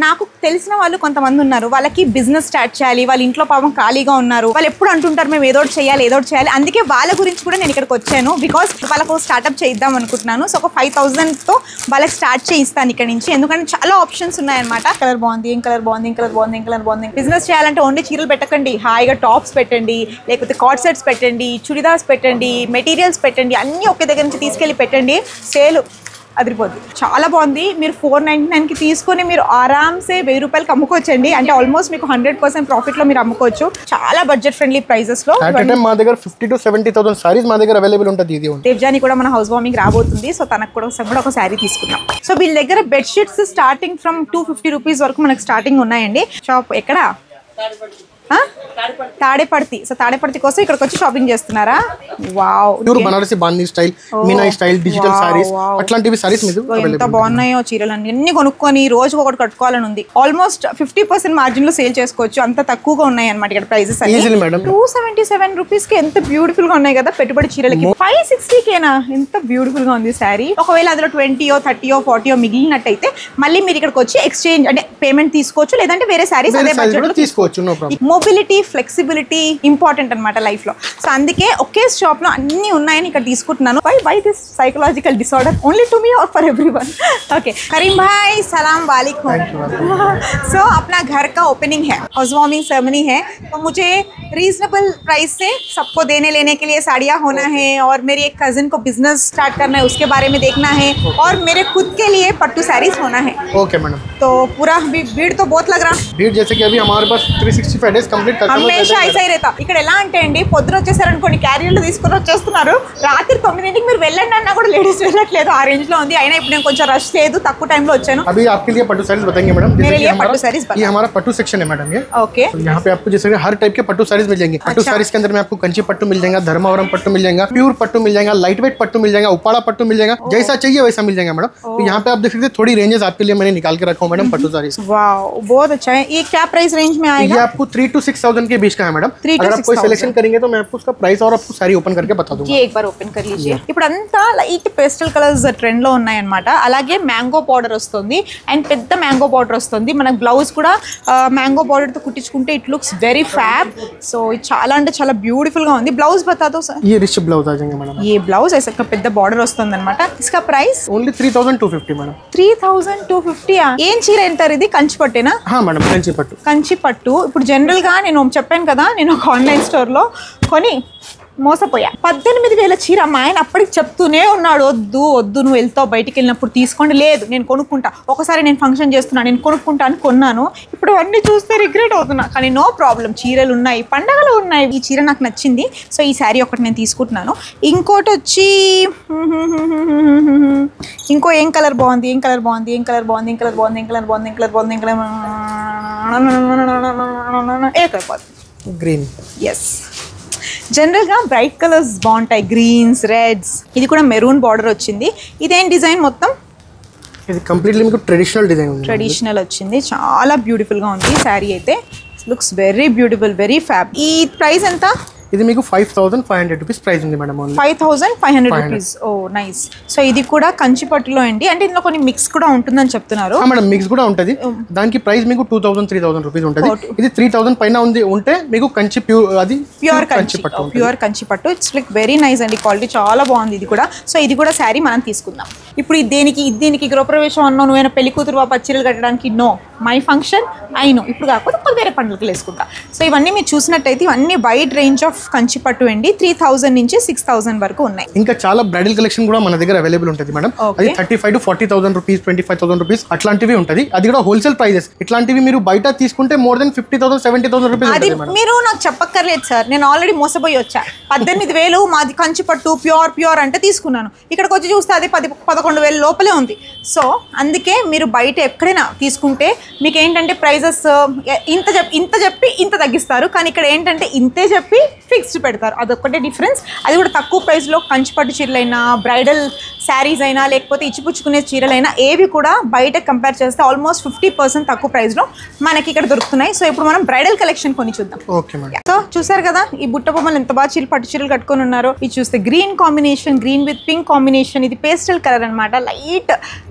నాకు తెలిసిన వాళ్ళు కొంతమంది ఉన్నారు, వాళ్ళకి బిజినెస్ స్టార్ట్ చేయాలి, వాళ్ళ ఇంట్లో పాపం ఖాళీగా ఉన్నారు, వాళ్ళు ఎప్పుడు అంటుంటారు మేము ఏదో చేయాలి ఏదో చేయాలి. అందుకే వాళ్ళ గురించి కూడా నేను ఇక్కడికి వచ్చాను. బికాస్ వాళ్ళకు స్టార్ట్అప్ చేద్దాం అనుకుంటున్నాను. సో ఒక 5,000తో వాళ్ళకి స్టార్ట్ చేయిస్తాను ఇక్కడ నుంచి. ఎందుకంటే చాలా ఆప్షన్స్ ఉన్నాయన్నమాట. కలర్ బాగుంది, ఏం కలర్ బాగుంది, ఏం కలర్ బాగుంది, ఏం కలర్ బాగుంది. బిజినెస్ చేయాలంటే ఓన్లీ చీరలు పెట్టకండి, హాయిగా టాప్స్ పెట్టండి, లేకపోతే కార్డ్ సెట్స్ పెట్టండి, చుడిదార్స్ పెట్టండి, మెటీరియల్స్ పెట్టండి, అన్నీ ఒకే దగ్గర నుంచి తీసుకెళ్ళి పెట్టండి. సేల్ అదిరిపోద్ది. చాలా బాగుంది. మీరు 499కి తీసుకొని మీరు ఆరామ్సే 1000 రూపాయలకి అమ్ముకోవచ్చండి. అంటే ఆల్మోస్ట్ మీకు 100% ప్రాఫిట్లో మీరు అమ్ముకోవచ్చు. చాలా బడ్జెట్ ఫ్రెండ్లీ ప్రైజెస్లో. మా దగ్గర 50,000 to 70,000 సారీస్ మా దగ్గర అవైలబుల్ ఉంటుంది. ఇది దేవ్జాని కూడా మన హౌస్ వార్మింగ్ రాబోతుంది. సో తనకు కూడా ఒక శారీ తీసుకున్నాం. సో వీళ్ళ దగ్గర బెడ్షీట్స్ స్టార్టింగ్ ఫ్రమ్ 250 రూపీస్ వరకు మనకు స్టార్టింగ్ ఉన్నాయండి. షాప్ ఎక్కడ? తాడేపర్తి. సో తాడేపర్తి కోసం ఇక్కడికి వచ్చి షాపింగ్ చేస్తున్నారా? వావ్, ప్యూర్ బనారసి బాందీ style, Meena style, digital saris, అట్లాంటివి సారీస్ మీద ఎంత బాగున్నాయో చీరలు అన్ని కొనుక్కొని రోజు ఒకటి కట్టుకోవాలని ఉంది. ఆల్మోస్ట్ 50% మార్జిన్ లో సేల్ చేసుకోవచ్చు. అంత తక్కువగా ఉన్నాయి అన్నమాట ఇక్కడ ప్రైజెస్. 277 రూపీస్ కి ఎంత బ్యూటిఫుల్ గా ఉన్నాయి కదా పెట్టుబడి చీరలకి. 560కేనా? ఎంత బ్యూటిఫుల్ గా ఉంది శారీ. ఒకవేళ అందులో 20, 30, 40 మిగిలినట్టయితే మళ్ళీ మీరు ఇక్కడికి వచ్చి ఎక్స్చేంజ్ అంటే పేమెంట్ తీసుకోవచ్చు, లేదంటే వేరే శారీస్ అదే బడ్జెట్ లో తీసుకోవచ్చు. మొబిలిటీ, ఫ్లెక్సిబిలిటీ ఇంపార్టెంట్ అనమాట లైఫ్ లో. సో అందుకే ఒకే షాప్ లో అన్ని ఉన్నాయని ఇక్కడ తీసుకుంటున్నాను. Why this psychological disorder only to me और फॉर एवरीवन? ओके करीम भाई, सलाम वालेकुम. सो अपना घर का ओपनिंग है, हाउस वार्मिंग सेरेमनी है, तो मुझे रीजनेबल प्राइस से सबको देने लेने के लिए साड़ियाँ होना है, और मेरी एक कजिन को बिजनेस स्टार्ट करना है, उसके बारे में देखना है, और मेरे खुद के लिए पट्टू साड़ीज होना है. Okay madam. तो पूरा भीड़ तो बहुत लग रहा. भीड़ जैसे कि अभी हमारे पास 365 డేస్ కంప్లీట్ హమేషా ఐసై రేతా. ఇక్కడ ఎలా అంటే అండి, పొద్దున వచ్చేసారనుకోండి క్యారియర్లు తీసుకుని వచ్చేస్తున్నారు, రాత్రి 9ంటికి మీరు వెళ్ళండి అన్నా కూడా లేడీస్ వెళ్ళట్లేదు. ఆ రేంజ్ లో ఉంది. అయినా ఇప్పుడు నేను కొంచెం రష్ లేదు, తక్కువ టైం లో వచ్చాను. अभी आपके लिए पट्टू साड़ीज बताएंगे मैडम. मेरे लिए पट्टू साड़ीज ये हमारा पट्टू सेक्शन है मैडम. ये ओके. यहाँ पे आपको जैसे हर टाइप के पट्टू साड़ीज मिल जाएंगे. पट्टू साड़ीज के अंदर में आपको कंची पट्टू मिल जाएगा, धर्मावरम पट्टू मिल जाएगा, प्योर पट्टू मिल जाएगा, लाइट वेट पट्टू मिल जाएगा, उपाड़ा पट्टू मिल जाएगा, जैसा चाहिए वैसा मिल जाएगा मैडम. तो यहाँ पे आप देख सकते हैं थोड़ी रेंजेस आपके लिए मैंने निकाल के रखा हूँ मैडम पट्टू साड़ीज. वाओ, बहुत अच्छा है. ये क्या प्राइस रेंज में आएगा? ये आपको 3 to 6,000 के बीच का है मैडम. अगर आप कोई सिलेक्शन करेंगे तो मैं आपको उसका प्राइस और आपको सारी ओपन करके बता दूंगा. ये एक बार ओपन कर लीजिए. ఇప్పుడు అంతా లైట్ పేస్టల్ కలర్స్ ట్రెండ్ లో ఉన్నాయన్నమాట. అలాగే మ్యాంగో పౌడర్ వస్తుంది అండ్ పెద్ద మ్యాంగో పౌడర్ వస్తుంది. మనకు బ్లౌజ్ కూడా మ్యాంగో పౌడర్ తో కుట్టించుకుంటే it looks very fab. So ఇది చాలా అంటే చాలా బ్యూటిఫుల్ గా ఉంది. బ్లౌజ్ बता दो सर. ये रिच ब्लाउज आ जाएंगे मैडम. ये ब्लाउज ऐसा పెద్ద బార్డర్ వస్తుంది అన్నమాట. इसका प्राइस ओनली 3,250 मैडम. 3,250. ఏం చీర ఎంటారు ఇది? కంచి పట్టేనా? हाँ मैडम, कंची पट्टू. కంచి పట్టు. ఇప్పుడు జనరల్ గా నేను చెప్పాను కదా, నేను ఒక ఆన్లైన్ స్టోర్ లో కొని మోసపోయా. 18,000 చీర. మా ఆయన అప్పటికి చెప్తూనే ఉన్నాడు, వద్దు వద్దు నువ్వు వెళ్తావు బయటికి వెళ్ళినప్పుడు తీసుకోండి. లేదు నేను కొనుక్కుంటా, ఒకసారి నేను ఫంక్షన్ చేస్తున్నా నేను కొనుక్కుంటా అని కొన్నాను. ఇప్పుడు అన్నీ చూస్తే రిగ్రెట్ అవుతున్నా. కానీ నో ప్రాబ్లం, చీరలు ఉన్నాయి, పండగలు ఉన్నాయి. ఈ చీర నాకు నచ్చింది. సో ఈ శారీ ఒకటి నేను తీసుకుంటున్నాను. ఇంకోటి వచ్చి ఇంకో ఏం కలర్ బాగుంది, ఏం కలర్ బాగుంది, ఏం కలర్ బాగుంది, ఏం కలర్ బాగుంది, ఏం కలర్ బాగుంది, ఏం కలర్ బాగుంది, ఏం కలర్ ఏ కలర్ బాగుంది? గ్రీన్. ఎస్, జనరల్గా బ్రైట్ కలర్స్ బాగుంటాయి, గ్రీన్స్, రెడ్స్. ఇది కూడా మెరూన్ బార్డర్ వచ్చింది. ఇదేం డిజైన్ మొత్తం? ఇది కంప్లీట్లీ మీకు ట్రెడిషనల్ డిజైన్ ఉంది. ట్రెడిషనల్ వచ్చింది. చాలా బ్యూటిఫుల్గా ఉంది శారీ అయితే. Looks very beautiful, very fab. ఈ ప్రైస్ ఎంత? ఇది మీకు 5,500 రూపీస్ ప్రైస్ ఉంది మేడం. 5,500 రూపీస్. ఓ నైస్. సో ఇది కూడా కంచి పట్టులో అండి. అంటే ఇందులో కొన్ని మిక్స్ కూడా ఉంటుందని చెప్తున్నారు మేడం. మిక్స్ కూడా ఉంటుంది. దానికి ప్రైస్ మీకు 2,000, 3,000 రూపీస్ ఉంటుంది. ఇది 3,000 పైన ఉంది ఉంటే మీకు కంచి ప్యూర్ కంచి పట్టు. ప్యూర్ కంచి పట్టు. ఇట్స్ లైక్ వెరీ నైస్ అండి. క్వాలిటీ చాలా బాగుంది ఇది కూడా. సో ఇది కూడా శారీ మనం తీసుకుందాం. ఇప్పుడు దీనికి గృహప్రవేశం అన్నో, నువ్వైనా పెళ్లి కూతురు పచ్చిరలు కట్టడానికి నో, మై ఫంక్షన్ అయినో. ఇప్పుడు కాకపోతే వేరే పండుగలు వేసుకుంటా. సో ఇవన్నీ మీరు చూసినట్టయితే ఇవన్నీ వైడ్ రేంజ్ ఆఫ్ కంచి పట్టు అండి. 3,000 నుంచి 6,000 వరకు ఉన్నాయి. ఇంకా చాలా బ్రైడల్ కలెక్షన్ కూడా మన దగ్గర అవైలబుల్ ఉంటుంది మేడం. అది 35,000 to 40,000 రూపీస్, 25,000 రూపీస్ అట్లాంటివి ఉంటుంది. అది కూడా హోల్సేల్ ప్రైజెస్. ఇట్లాంటివి మీరు బయట తీసుకుంటే మోర్ దెన్ 50,000, 70,000 రూపీస్. అది మీరు నాకు చెప్పక్కర్లేదు సార్, నేను ఆల్రెడీ మోసపోయి వచ్చా. 18,000 మాది కంచి పట్టు ప్యూర్ అంటే తీసుకున్నాను. ఇక్కడికి వచ్చి చూస్తే అది 11,000 లోపలే ఉంది. సో అందుకే మీరు బయట ఎక్కడైనా తీసుకుంటే మీకు ఏంటంటే ప్రైజెస్ ఇంత చెప్పి ఇంత తగ్గిస్తారు. కానీ ఇక్కడ ఏంటంటే ఇంతే చెప్పి ఫిక్స్డ్ పెడతారు. అదొక్కటే డిఫరెన్స్. అది కూడా తక్కువ ప్రైస్లో కంచి పట్టు చీరలైనా, బ్రైడల్ శారీస్ అయినా లేకపోతే ఇచ్చిపుచ్చుకునే చీరలైనా ఏవి కూడా బయట కంపేర్ చేస్తే ఆల్మోస్ట్ 50% తక్కువ ప్రైస్ లో మనకి ఇక్కడ దొరుకుతున్నాయి. సో ఇప్పుడు మనం బ్రైడల్ కలెక్షన్ కొని చూద్దాం. Okay madam. సో చూసారు కదా ఈ బుట్ట బొమ్మలు ఎంత బాగా పట్టు చీరలు కట్టుకొని ఉన్నారో. ఇది చూస్తే green combination, green with pink combination. ఇది పేస్టల్ కలర్ అనమాట. లైట్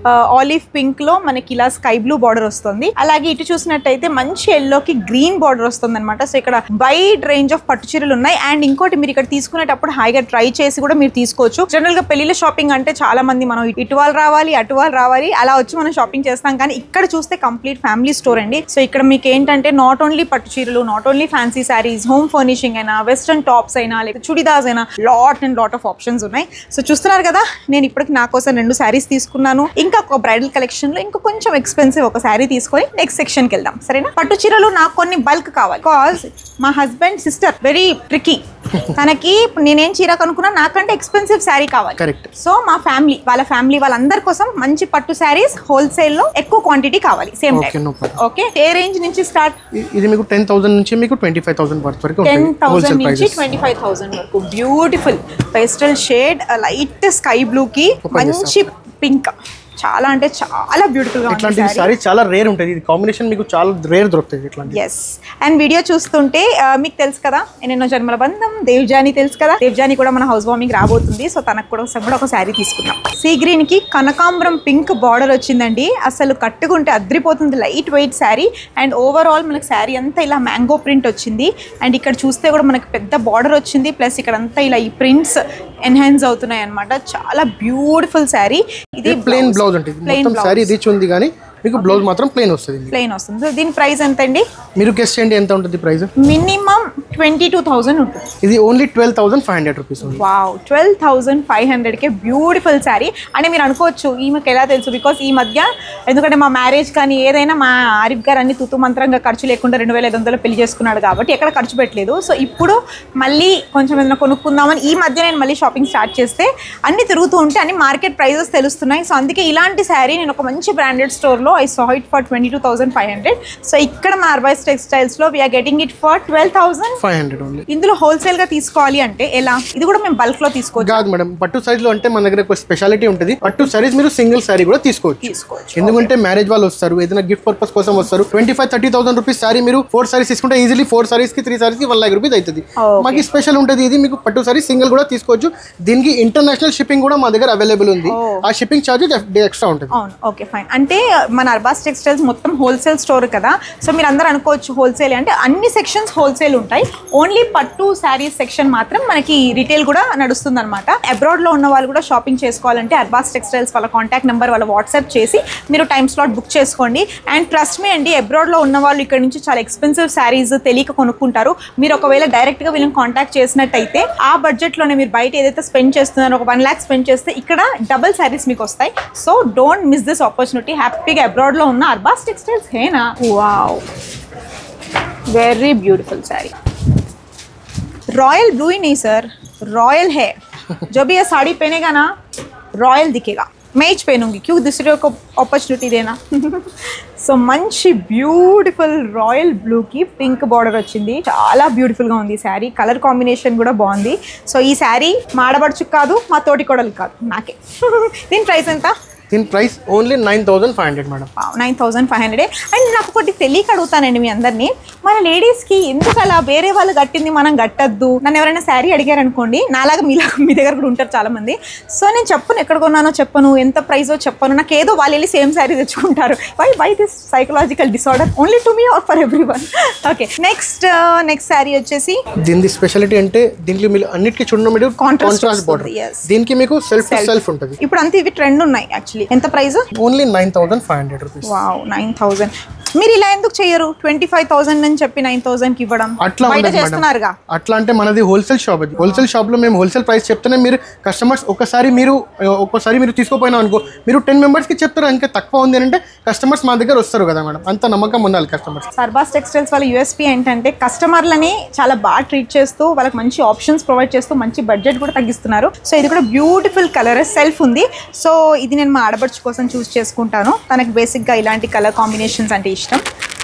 ఆలివ్ పింక్ లో మనకి ఇలా స్కై బ్లూ బార్డర్ వస్తుంది. అలాగే ఇటు చూసినట్టయితే మంచి ఎల్లోకి గ్రీన్ బార్డర్ వస్తుంది అనమాట. సో ఇక్కడ వైడ్ రేంజ్ ఆఫ్ పట్టు చీరలు ఉన్నాయి. అండ్ ఇంకోటి మీరు ఇక్కడ తీసుకునేటప్పుడు హాయిగా ట్రై చేసి కూడా మీరు తీసుకోవచ్చు. జనరల్ గా పెళ్లిళ్ళ షాపింగ్ అంటే చాలా మంది మనం ఇటు వాళ్ళు రావాలి అటు వాళ్ళు రావాలి అలా వచ్చి మనం షాపింగ్ చేస్తాం. కానీ ఇక్కడ చూస్తే కంప్లీట్ ఫ్యామిలీ స్టోర్ అండి. సో ఇక్కడ మీకు ఏంటంటే నాట్ ఓన్లీ పట్టు చీరలు, not only fancy saris, home furnishing అయినా, వెస్ట్రన్ టాప్స్ అయినా, లేకపోతే చుడిదార్స్ అయినా లాట్ ఆఫ్ ఆప్షన్స్ ఉన్నాయి. సో చూస్తున్నారు కదా నేను ఇప్పటికి నా కోసం 2 శారీస్ తీసుకున్నాను. ఇంకా ఒక బ్రైడల్ కలెక్షన్ లో ఇంకా కొంచెం ఎక్స్పెన్సివ్ ఒక శారీ తీసుకొని నెక్స్ట్ సెక్షన్ కి వెళ్దాం. సరేనా? పట్టు చీరలు నాకు కొన్ని బల్క్ కావాలి. బికాజ్ మా హస్బెండ్ సిస్టర్ వెరీ ట్రికీ. తనకి నేనేం చీర కనుక్కున్నా నాకంటే ఎక్స్పెన్సివ్ శారీ కావాలి. కరెక్ట్. సో మా ఫ్యామిలీ వాళ్ళందరి కోసం మంచి పట్టు శారీస్ హోల్సేల్ లో ఎక్కువ క్వాంటిటీ కావాలి. Same time. ఓకే. ఏ రేంజ్ నుంచి స్టార్ట్? ఇది మీకు 10,000 నుంచి మీకు 25,000 వరకు 10,000 నుంచి 25,000 వరకు. Beautiful pastel shade, light sky blue కి మంచి పింక్. చాలా అంటే చాలా బ్యూటిఫుల్ గా ఇట్లాంటి సారీ చాలా రేర్ ఉంటుంది. ఇది కాంబినేషన్ మీకు చాలా రేర్ దొరుకుతుంది ఇట్లాంటి. yes అండ్ వీడియో చూస్తుంటే మీకు తెలుసు కదా ఎన్నెన్నో జన్మల బంధం దేవ్జాని తెలుసు కదా. దేవ్జాని కూడా మన హౌస్ వార్మింగ్ రాబోతుంది. సో తనకు కూడా ఒక శారీ తీసుకుందాం. సీ గ్రీన్ కి కనకాంబరం పింక్ బార్డర్ వచ్చిందండి. అసలు కట్టుకుంటే అద్రిపోతుంది. Light weight sari and overall మనకి శారీ అంతా ఇలా మ్యాంగో ప్రింట్ వచ్చింది. అండ్ ఇక్కడ చూస్తే కూడా మనకి పెద్ద బార్డర్ వచ్చింది. ప్లస్ ఇక్కడ అంతా ఇలా ఈ ప్రింట్స్ ఎన్హాన్స్ అవుతున్నాయి అనమాట. చాలా బ్యూటిఫుల్ శారీ. ఇది ప్లెయిన్ బ్లౌజ్ ఉంటుంది. మొత్తం శారీ రిచ్ ఉంది కానీ మీకు బ్లౌజ్ మాత్రం ప్లెయిన్ వస్తుంది. దీని ప్రైస్ ఎంత అండి? మీరు గెస్ చేయండి ఎంత ఉంటుంది ప్రైస్? మినిమం 22,000 ఉంటుంది. ఇది ఓన్లీ 12,500 రూపీస్. వావ్, 12,500 కే బ్యూటిఫుల్ శారీ. అంటే మీరు అనుకోవచ్చు ఈమెకి ఎలా తెలుసు? బికాస్ ఈ మధ్య ఎందుకంటే మా మ్యారేజ్ కానీ ఏదైనా మా ఆరిఫ్ గారు అన్ని తుతు మంత్రంగా ఖర్చు లేకుండా 2,500 పెళ్లి చేసుకున్నాడు కాబట్టి ఎక్కడ ఖర్చు పెట్టలేదు. సో ఇప్పుడు మళ్ళీ కొంచెం ఏదైనా కొనుక్కుందామని ఈ మధ్య నేను మళ్ళీ షాపింగ్ స్టార్ట్ చేస్తే అన్ని తిరుగుతూ ఉంటే అన్ని మార్కెట్ ప్రైజెస్ తెలుస్తున్నాయి. సో అందుకే ఇలాంటి శారీ నేను ఒక మంచి బ్రాండెడ్ స్టోర్లో I saw it for 22,500. So ఇక్కడ మా అర్బైస్ టెక్స్టైల్స్ లో we are getting it for 12,500 only. ఇందులో హోల్సేల్ గా తీసుకోవాలి అంటే ఎలా? ఇది కూడా మేము బల్క్ లో తీసుకోవచ్చు కాదు మేడం. పట్టు సారీస్ లో అంటే మన దగ్గర ఒక స్పెషాలిటీ ఉంటుంది. పట్టు సారీస్ మీరు సింగిల్ సారీ కూడా తీసుకోవచ్చు. ఎందుకంటే మ్యారేజ్ వాళ్ళు వస్తారు, ఏదైనా గిఫ్ట్ పర్పస్ కోసం వస్తారు. 25,000-30,000 రూపీస్ సారీ మీరు 4 సారీస్ తీసుకుంటే ఈజీలీ 4 సారీస్ కి 3 సారీస్ కి 1 lakh రూపీస్ అవుతుంది. మాకు స్పెషల్ ఉంటుంది. ఇది మీకు పట్టు సారీ సింగిల్ కూడా తీసుకోవచ్చు. దీనికి ఇంటర్నేషనల్ షిప్పింగ్ కూడా మా దగ్గర అవైలబుల్ ఉంది. ఆ షిప్పింగ్ చార్జెస్ ఎక్స్ట్రా ఉంటుంది. Okay fine. అంటే మన అర్బాస్ టెక్స్టైల్స్ మొత్తం హోల్సేల్ స్టోర్ కదా. సో మీరు అందరూ అనుకోవచ్చు హోల్సేల్ అంటే అన్ని సెక్షన్స్ హోల్సేల్ ఉంటాయి. ఓన్లీ పట్టు శారీస్ సెక్షన్ మాత్రం మనకి రిటైల్ కూడా నడుస్తుంది అనమాట. అబ్రాడ్ లో ఉన్న వాళ్ళు కూడా షాపింగ్ చేసుకోవాలంటే అర్బాస్ టెక్స్టైల్స్ వాళ్ళ కాంటాక్ట్ నెంబర్ వాళ్ళ వాట్సాప్ చేసి మీరు టైం స్లాట్ బుక్ చేసుకోండి. అండ్ ట్రస్ట్ మీ అండి, అబ్రాడ్ లో ఉన్న వాళ్ళు ఇక్కడ నుంచి చాలా ఎక్స్పెన్సివ్ శారీస్ తెలియక కొనుక్కుంటారు. మీరు ఒకవేళ డైరెక్ట్ గా వీళ్ళని కాంటాక్ట్ చేసినట్టయితే ఆ బడ్జెట్ లోనే మీరు బయట ఏదైతే స్పెండ్ చేస్తున్నారో ఒక 1 lakh స్పెండ్ చేస్తే ఇక్కడ డబుల్ శారీస్ మీకు వస్తాయి. So don't miss this opportunity. హ్యాపీగా అబ్రాడ్ లో ఉన్న అర్బాస్ टेक्सटाइल्स है ना. Wow, very beautiful sari. Royal blue ही नहीं सर, रॉयल है. जो भी ये साड़ी पहनेगा ना रॉयल दिखेगा. मैं ही पहनूंगी, क्यों दूसरे को अपॉर्चुनिटी देना. సో మంచి బ్యూటిఫుల్ రాయల్ బ్లూకి పింక్ బార్డర్ వచ్చింది. చాలా బ్యూటిఫుల్గా ఉంది ఈ శారీ. కలర్ కాంబినేషన్ కూడా బాగుంది. సో ఈ శారీ మా ఆడబడుచుకు కాదు, మా తోటి కోడలు కాదు, నాకే. దీని ప్రైస్ ఎంత? దీని ప్రైస్ ఓన్లీ 9,500 మేడం. 9,500. అండ్ నాకు ఒకటి తెలియక అడుగుతానండి మీ అందరినీ, మన లేడీస్కి ఎందుకు అలా వేరే వాళ్ళు కట్టింది మనం కట్టద్దు? నన్ను ఎవరైనా శారీ అడిగారు అనుకోండి, నాలాగా మీ దగ్గర కూడా ఉంటారు చాలా మంది. సో నేను చెప్పను ఎక్కడ కొన్నానో చెప్పను, ఎంత ప్రైజో చెప్పను. నాకు ఏదో వాళ్ళు వెళ్ళి సేమ్ శారీ తెచ్చుకుంటారు. Why this psychological disorder only to me or for everyone? Okay, next sari వచ్చేసి దీని స్పెషాలిటీ అంటే దీంట్లో మీరు అన్నిటికీ చూడడం మీరు కాంట్రాస్ట్ బార్డర్. దీనికి మీకు సెల్ఫ్ ఉంటుంది. ఇప్పుడు అంతా ఇవి ట్రెండ్ ఉన్నాయి యాక్చువల్లీ. ఎంత ప్రైస్? Only 9,500 rupees. వావ్, 9,000. మీరు ఇలా ఎందుకు చేయరు? 25,000 అని చెప్పి 9,000 కి ఇవ్వడం బయట చేస్తున్నారుగా. అట్లా అంటే మనది హోల్సేల్ షాప్. అది హోల్సేల్ షాప్ లో మేము హోల్సేల్ ప్రైస్ చెప్తేనే మీరు కస్టమర్స్ ఒక్కసారి మీరు తీసుకోపోయినా అనుకో, మీరు 10 మెంబర్స్ కి చెప్తారు ఇంకా తక్కువ ఉంది అంటే కస్టమర్స్ మా దగ్గర వస్తారు కదా మేడం. అంత నమ్మకం ఉండాలి కస్టమర్స్. అర్బాస్ టెక్స్టైల్స్ వాళ్ళ యూఎస్పీ ఏంటంటే కస్టమర్లని చాలా బాగా ట్రీట్ చేస్తూ వాళ్ళకి మంచి ఆప్షన్స్ ప్రొవైడ్ చేస్తూ మంచి బడ్జెట్ కూడా తగ్గిస్తున్నారు. సో ఇది కూడా బ్యూటిఫుల్ కలర్ సెల్ఫ్ ఉంది. సో ఇది నేను మా ఆడబడుచు కోసం చూస్ చేసుకుంటాను. తనకి బేసిక్గా ఇలాంటి కలర్ కాంబినేషన్స్ అంటే ఇష్టం.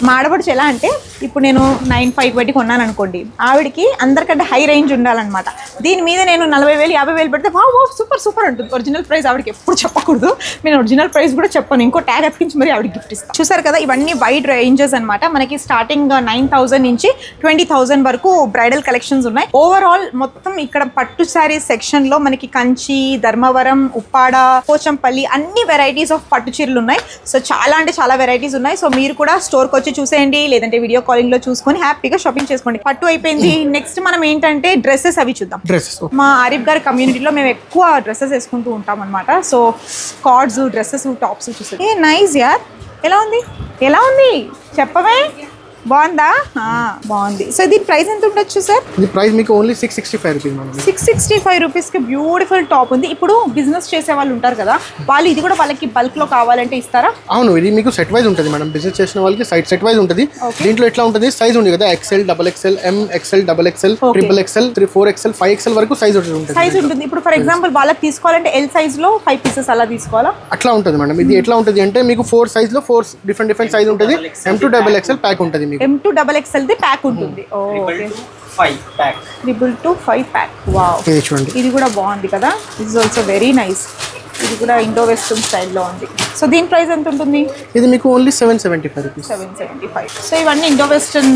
మా ఆడపడుచు ఎలా అంటే ఇప్పుడు నేను 9,500 పెట్టి కొన్నాను అనుకోండి, ఆవిడకి అందరికంటే హై రేంజ్ ఉండాలన్నమాట. దీని మీద నేను 40,000 50,000 పెడితే వా సూపర్ సూపర్ అంటుంది. ఒరిజినల్ ప్రైస్ ఆవిడకి ఎప్పుడు చెప్పకూడదు, నేను ఒరిజినల్ ప్రైస్ కూడా చెప్పను, ఇంకో ట్యాగ్ అతికించి మరి ఆవిడకి గిఫ్ట్ ఇస్తాను. చూసారు కదా, ఇవన్నీ వైడ్ రేంజెస్ అనమాట. మనకి స్టార్టింగ్ 9,000 నుంచి 20,000 వరకు బ్రైడల్ కలెక్షన్స్ ఉన్నాయి. ఓవరాల్ మొత్తం ఇక్కడ పట్టు శారీస్ సెక్షన్ లో మనకి కంచి, ధర్మవరం, ఉప్పాడ, పోచంపల్లి అన్ని వెరైటీస్ ఆఫ్ పట్టు చీరలు ఉన్నాయి. సో చాలా అంటే చాలా వెరైటీస్ ఉన్నాయి. సో మీరు కూడా స్టోర్కి వచ్చి చూసేయండి, లేదంటే వీడియో కాలింగ్ లో చూసుకొని హ్యాపీగా షాపింగ్ చేసుకోండి. పట్టు అయిపోయింది, నెక్స్ట్ మనం ఏంటంటే డ్రెస్సెస్ అవి చూద్దాం. మా ఆరిఫ్ గారి కమ్యూనిటీలో మేము ఎక్కువ డ్రెస్సెస్ వేసుకుంటూ ఉంటాం అనమాట. సో కార్డ్స్, డ్రెస్సెస్, టాప్స్ చూసారు. ఏ నైస్ యార్, ఎలా ఉంది ఎలా ఉంది చెప్పవే, బాగుందా? బాగుంది. సో దీని ప్రైస్ ఎంత ఉండొచ్చు సార్? ఇది ప్రైస్ మీకు ఓన్లీ 665 రూపీస్ మేడం. 665 రూపీస్కి బ్యూటిఫుల్ టాప్ ఉంది. ఇప్పుడు బిజినెస్ చేసే వాళ్ళు ఉంటారు కదా, వాళ్ళు ఇది కూడా వాళ్ళకి బల్క్ లో కావాలంటే ఇస్తారా? అవును, ఇది మీకు సెట్ వైజ్ ఉంటుంది మేడం. బిజినెస్ చేసిన వాళ్ళకి సెట్ వైజ్ ఉంటుంది. దీంట్లో ఎట్లా ఉంటుంది, సైజ్ ఉంది కదా, XL, XXL, M, XL, XXL, XXL, 4XL, 5XL వరకు సైజ్ ఉంటుంది. ఇప్పుడు ఫర్ ఎగ్జాంపుల్ వాళ్ళకి తీసుకోవాలంటే L సైజ్ లో 5 పీసెస్ అలా తీసుకోవాలా? అట్లా ఉంటుంది మేడం. ఇది ఎట్లా ఉంటుంది అంటే మీకు 4 సైజ్ లో 4 డిఫరెంట్ సైజ్ ఉంటుంది. M to XXL ప్యాక్ ఉంటుంది. M to XXL ది ప్యాక్ ఉంటుంది. Okay, 5 pack, 5 pack. వావ్, ఇది కూడా బాగుంది కదా. It's also very nice. ఇది కూడా ఇండో వెస్టర్న్ స్టైల్లో ఉంది. సో దీని ప్రైస్ ఎంత ఉంటుంది? ఇది మీకు ఓన్లీ 775 రూపీస్. 775. సో ఇవన్నీ ఇండో వెస్టర్న్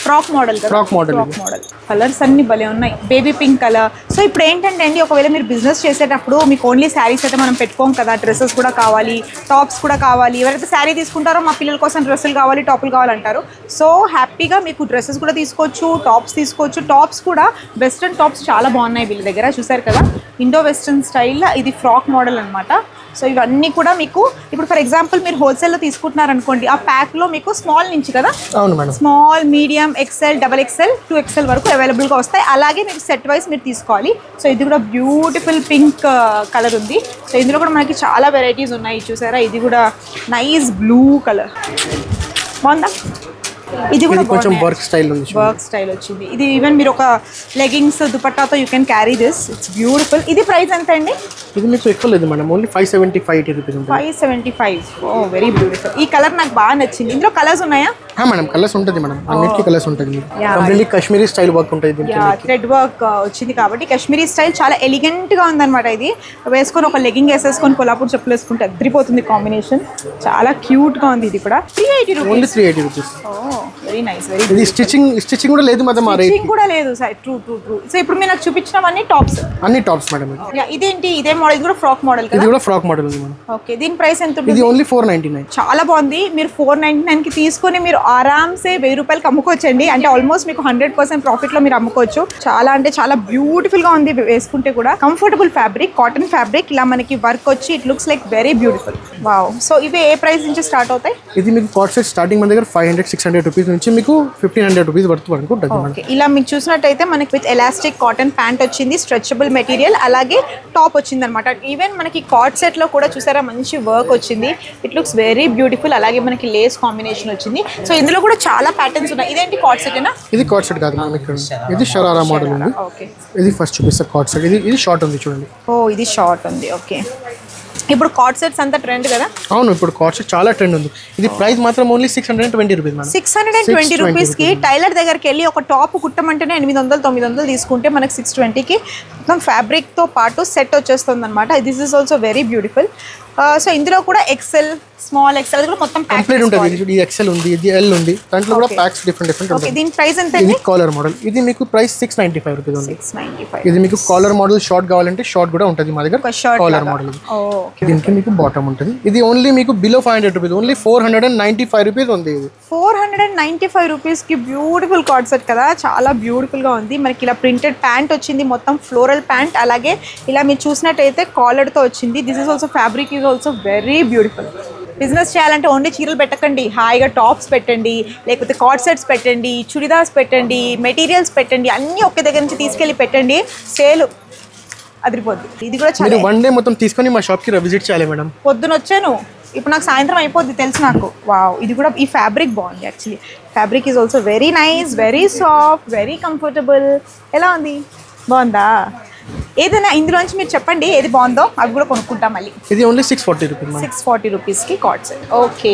ఫ్రాక్ మోడల్ కదా. ఫ్రాక్ మోడల్ కలర్స్ అన్ని భలే ఉన్నాయి. Baby pink colour. సో ఇప్పుడు ఏంటంటే అండి, ఒకవేళ మీరు బిజినెస్ చేసేటప్పుడు మీకు ఓన్లీ శారీస్ అయితే మనం పెట్టుకోం కదా, డ్రెస్సెస్ కూడా కావాలి, టాప్స్ కూడా కావాలి. ఎవరైతే శారీ తీసుకుంటారో మా పిల్లల కోసం డ్రెస్సులు కావాలి, టాపులు కావాలంటారు. సో హ్యాపీగా మీకు డ్రెస్సెస్ కూడా తీసుకోవచ్చు, టాప్స్ తీసుకోవచ్చు. టాప్స్ కూడా వెస్ట్రన్ టాప్స్ చాలా బాగున్నాయి వీళ్ళ దగ్గర, చూసారు కదా. ఇండో వెస్ట్రన్ స్టైల్, ఇది ఫ్రాక్ మోడల్ అనమాట. సో ఇవన్నీ కూడా మీకు ఇప్పుడు ఫర్ ఎగ్జాంపుల్ మీరు హోల్సేల్లో తీసుకుంటున్నారు అనుకోండి, ఆ ప్యాక్లో మీకు స్మాల్ నుంచి కదా, అవును madam, small, medium, XL, XXL, 2XL వరకు అవైలబుల్గా వస్తాయి. అలాగే మీకు సెట్ వైజ్ మీరు తీసుకోవాలి. సో ఇది కూడా బ్యూటిఫుల్ పింక్ కలర్ ఉంది. సో ఇందులో కూడా మనకి చాలా వెరైటీస్ ఉన్నాయి, చూసారా. ఇది కూడా నైస్ బ్లూ కలర్, బాగుందా? ఇది కూడా కొంచెం వర్క్ స్టైల్ ఉంది, వర్క్ స్టైల్ వచ్చింది. ఇది ఈవెన్ మీరు ఒక లెగిన్స్ దుపట్టాతో you can carry this. It's beautiful. ఇది ప్రైస్ ఎంత అండి? ఇది మీకు ఎక్కువ లేదు మేడం, ఓన్లీ 575 రూపీస్ ఉంటుంది. 575. ఓ వెరీ బ్యూటిఫుల్. ఈ కలర్ నాకు బాగా నచ్చింది. ఇందులో కలర్స్ ఉన్నాయా? మేడం కలర్స్ ఉంటుంది మేడం, అన్నిటికీ కలర్స్ ఉంటుంది. కంప్లీట్లీ కాశ్మీరీ స్టైల్ వర్క్ ఉంటుంది. థ్రెడ్ వర్క్ వచ్చింది కాబట్టి కాశ్మీరీ స్టైల్ చాలా ఎలిగెంట్ గా ఉందన్నమాట. ఇది వేసుకొని ఒక లెగ్గింగ్ వేసేసుకొని కొల్లాపూర్ చెప్పులు వేసుకుంటే అద్రిపోతుంది కాంబినేషన్. చాలా క్యూట్ గా ఉంది. ఇది కూడా 380 rupees. Only 380 rupees. Very nice. Very ఇది స్టిచ్చింగ్ కూడా లేదు మేడం, స్టిచ్చింగ్ కూడా లేదు. ట్రూ. సో ఇప్పుడు మీరు నాకు చూపించినవన్నీ టాప్స్, అన్ని టాప్స్ మేడం. ఇదేంటి, ఇదే మోడల్, ఇది కూడా ఫ్రాక్ మోడల్ కదా? ఇది కూడా ఫ్రాక్ మోడల్ ఉంది మేడం. ఓకే, దీని ప్రైస్ ఎంత ఉంటుంది? ఇది ఓన్లీ 499. చాలా బాగుంది. మీరు 499 కి తీసుకొని మీరు ఆరామ్సే 1000 రూపాయలకి అమ్ముకోవచ్చండి. అంటే ఆల్మోస్ట్ మీకు 100% ప్రాఫిట్ లో మీరు అమ్ముకోవచ్చు. చాలా అంటే చాలా బ్యూటిఫుల్ గా ఉంది. వేసుకుంటే కూడా కంఫర్టబుల్ ఫ్యాబ్రిక్, కాటన్ ఫ్యాబ్రిక్. ఇలా మనకి వర్క్ వచ్చి it looks like very beautiful. Wow. So ఇవి ఏ ప్రైస్ నుంచి స్టార్ట్ అవుతాయి? ఇది మీకు కాట్ సెట్ స్టార్టింగ్ మన దగ్గర 500-600 రూపీస్ నుంచి మీకు 1500 రూపీస్ వరకు ఉంటుంది. ఇలా మీకు చూసినట్టయితే మనకి విత్ ఎలాస్టిక్ కాటన్ ప్యాంట్ వచ్చింది, స్ట్రెచబుల్ మెటీరియల్, అలాగే టాప్ వచ్చింది అనమాట. ఈవెన్ మనకి కార్డ్ సెట్ లో కూడా చూసారా మంచి వర్క్ వచ్చింది. It looks very beautiful. అలాగే మనకి లేస్ కాంబినేషన్ వచ్చింది. సో ఇందులో కూడా చాలా ప్యాటర్న్స్ ఉన్నాయి. ఇదేంటి కార్డ్ సెట్ ఏనా? ఇది కార్డ్ సెట్ కాదు మ్యామ్, ఇక్కడ ఇది షరారా మోడల్ ఉంది. ఓకే, ఇది ఫస్ట్ చూపిస్తా కార్డ్ సెట్. ఇది షార్ట్ ఉంది చూడండి. ఓ ఇది షార్ట్ ఉంది. ఓకే, ఇప్పుడు కార్డ్ సెట్స్ అంతా ట్రెండ్ కదా? అవును, ఇప్పుడు కార్డ్ సెట్ చాలా ట్రెండ్ ఉంది. ఇది ప్రైస్ మాత్రం ఓన్లీ 620 రూపీస్ మేడం. 620 రూపీస్కి టైలర్ దగ్గరికి వెళ్ళి ఒక టాప్ కుట్టమంటేనే 800-900 తీసుకుంటే మనకి 620కి మొత్తం ఫ్యాబ్రిక్తో పాటు సెట్ వచ్చేస్తుంది అనమాట. This is also very beautiful. So ఇందులో కూడా XL, స్మాల్ XL కూడా మొత్తం కంప్లీట్ ఉంటుంది. ఇది XL ఉంది, ఇది L ఉంది, దాంట్లో కూడా ప్యాక్స్ డిఫరెంట్ ఉంటాయి. దీని ప్రైస్ ఎంత? ఇది కాలర్ మోడల్. ఇది మీకు ప్రైస్ 695 రూపీస్ ఉంది. 695. ఇది మీకు కాలర్ మోడల్ షార్ట్ కావాలంటే షార్ట్ కూడా ఉంటుంది మా దగ్గర. కాలర్ మోడల్ దీనికి మీకు బాటమ్ ఉంటుంది. ఇది ఓన్లీ మీకు బిలో 500 రూపీస్, ఓన్లీ 495 రూపీస్ ఉంది. ఇది 495 రూపీస్కి బ్యూటిఫుల్ కార్డ్ సెట్ కదా, చాలా బ్యూటిఫుల్గా ఉంది. మనకి ఇలా ప్రింటెడ్ ప్యాంట్ వచ్చింది, మొత్తం ఫ్లోరల్ ప్యాంట్. అలాగే ఇలా మీరు చూసినట్టయితే కాలర్తో వచ్చింది. This is also fabric is also very beautiful. Business చేయాలంటే ఓన్లీ చీరలు పెట్టకండి, హాయిగా టాప్స్ పెట్టండి, లేకపోతే కార్డ్ సెట్స్ పెట్టండి, చుడిదార్స్ పెట్టండి, మెటీరియల్స్ పెట్టండి, అన్నీ ఒకే దగ్గర నుంచి తీసుకెళ్ళి పెట్టండి. సేల్ అదిరిపోద్ది. ఇది కూడా చాలా వన్ డే మొత్తం తీసుకొని మా షాప్కి విజిట్ చేయాలి మేడం. పొద్దున వచ్చాను, ఇప్పుడు నాకు సాయంత్రం అయిపోద్ది తెలుసు నాకు. వావ్, ఇది కూడా ఈ ఫ్యాబ్రిక్ బాగుంది. Actually fabric is also very nice, very soft, very comfortable. ఎలా ఉంది, బాగుందా? ఏదైనా ఇందులోంచి మీరు చెప్పండి ఏది బాగుందో అవి కూడా కొనుక్కుంటాం మళ్ళీ. ఇది ఓన్లీ 640 రూపీస్. 640 రూపీస్కి కార్డ్ సెట్. ఓకే,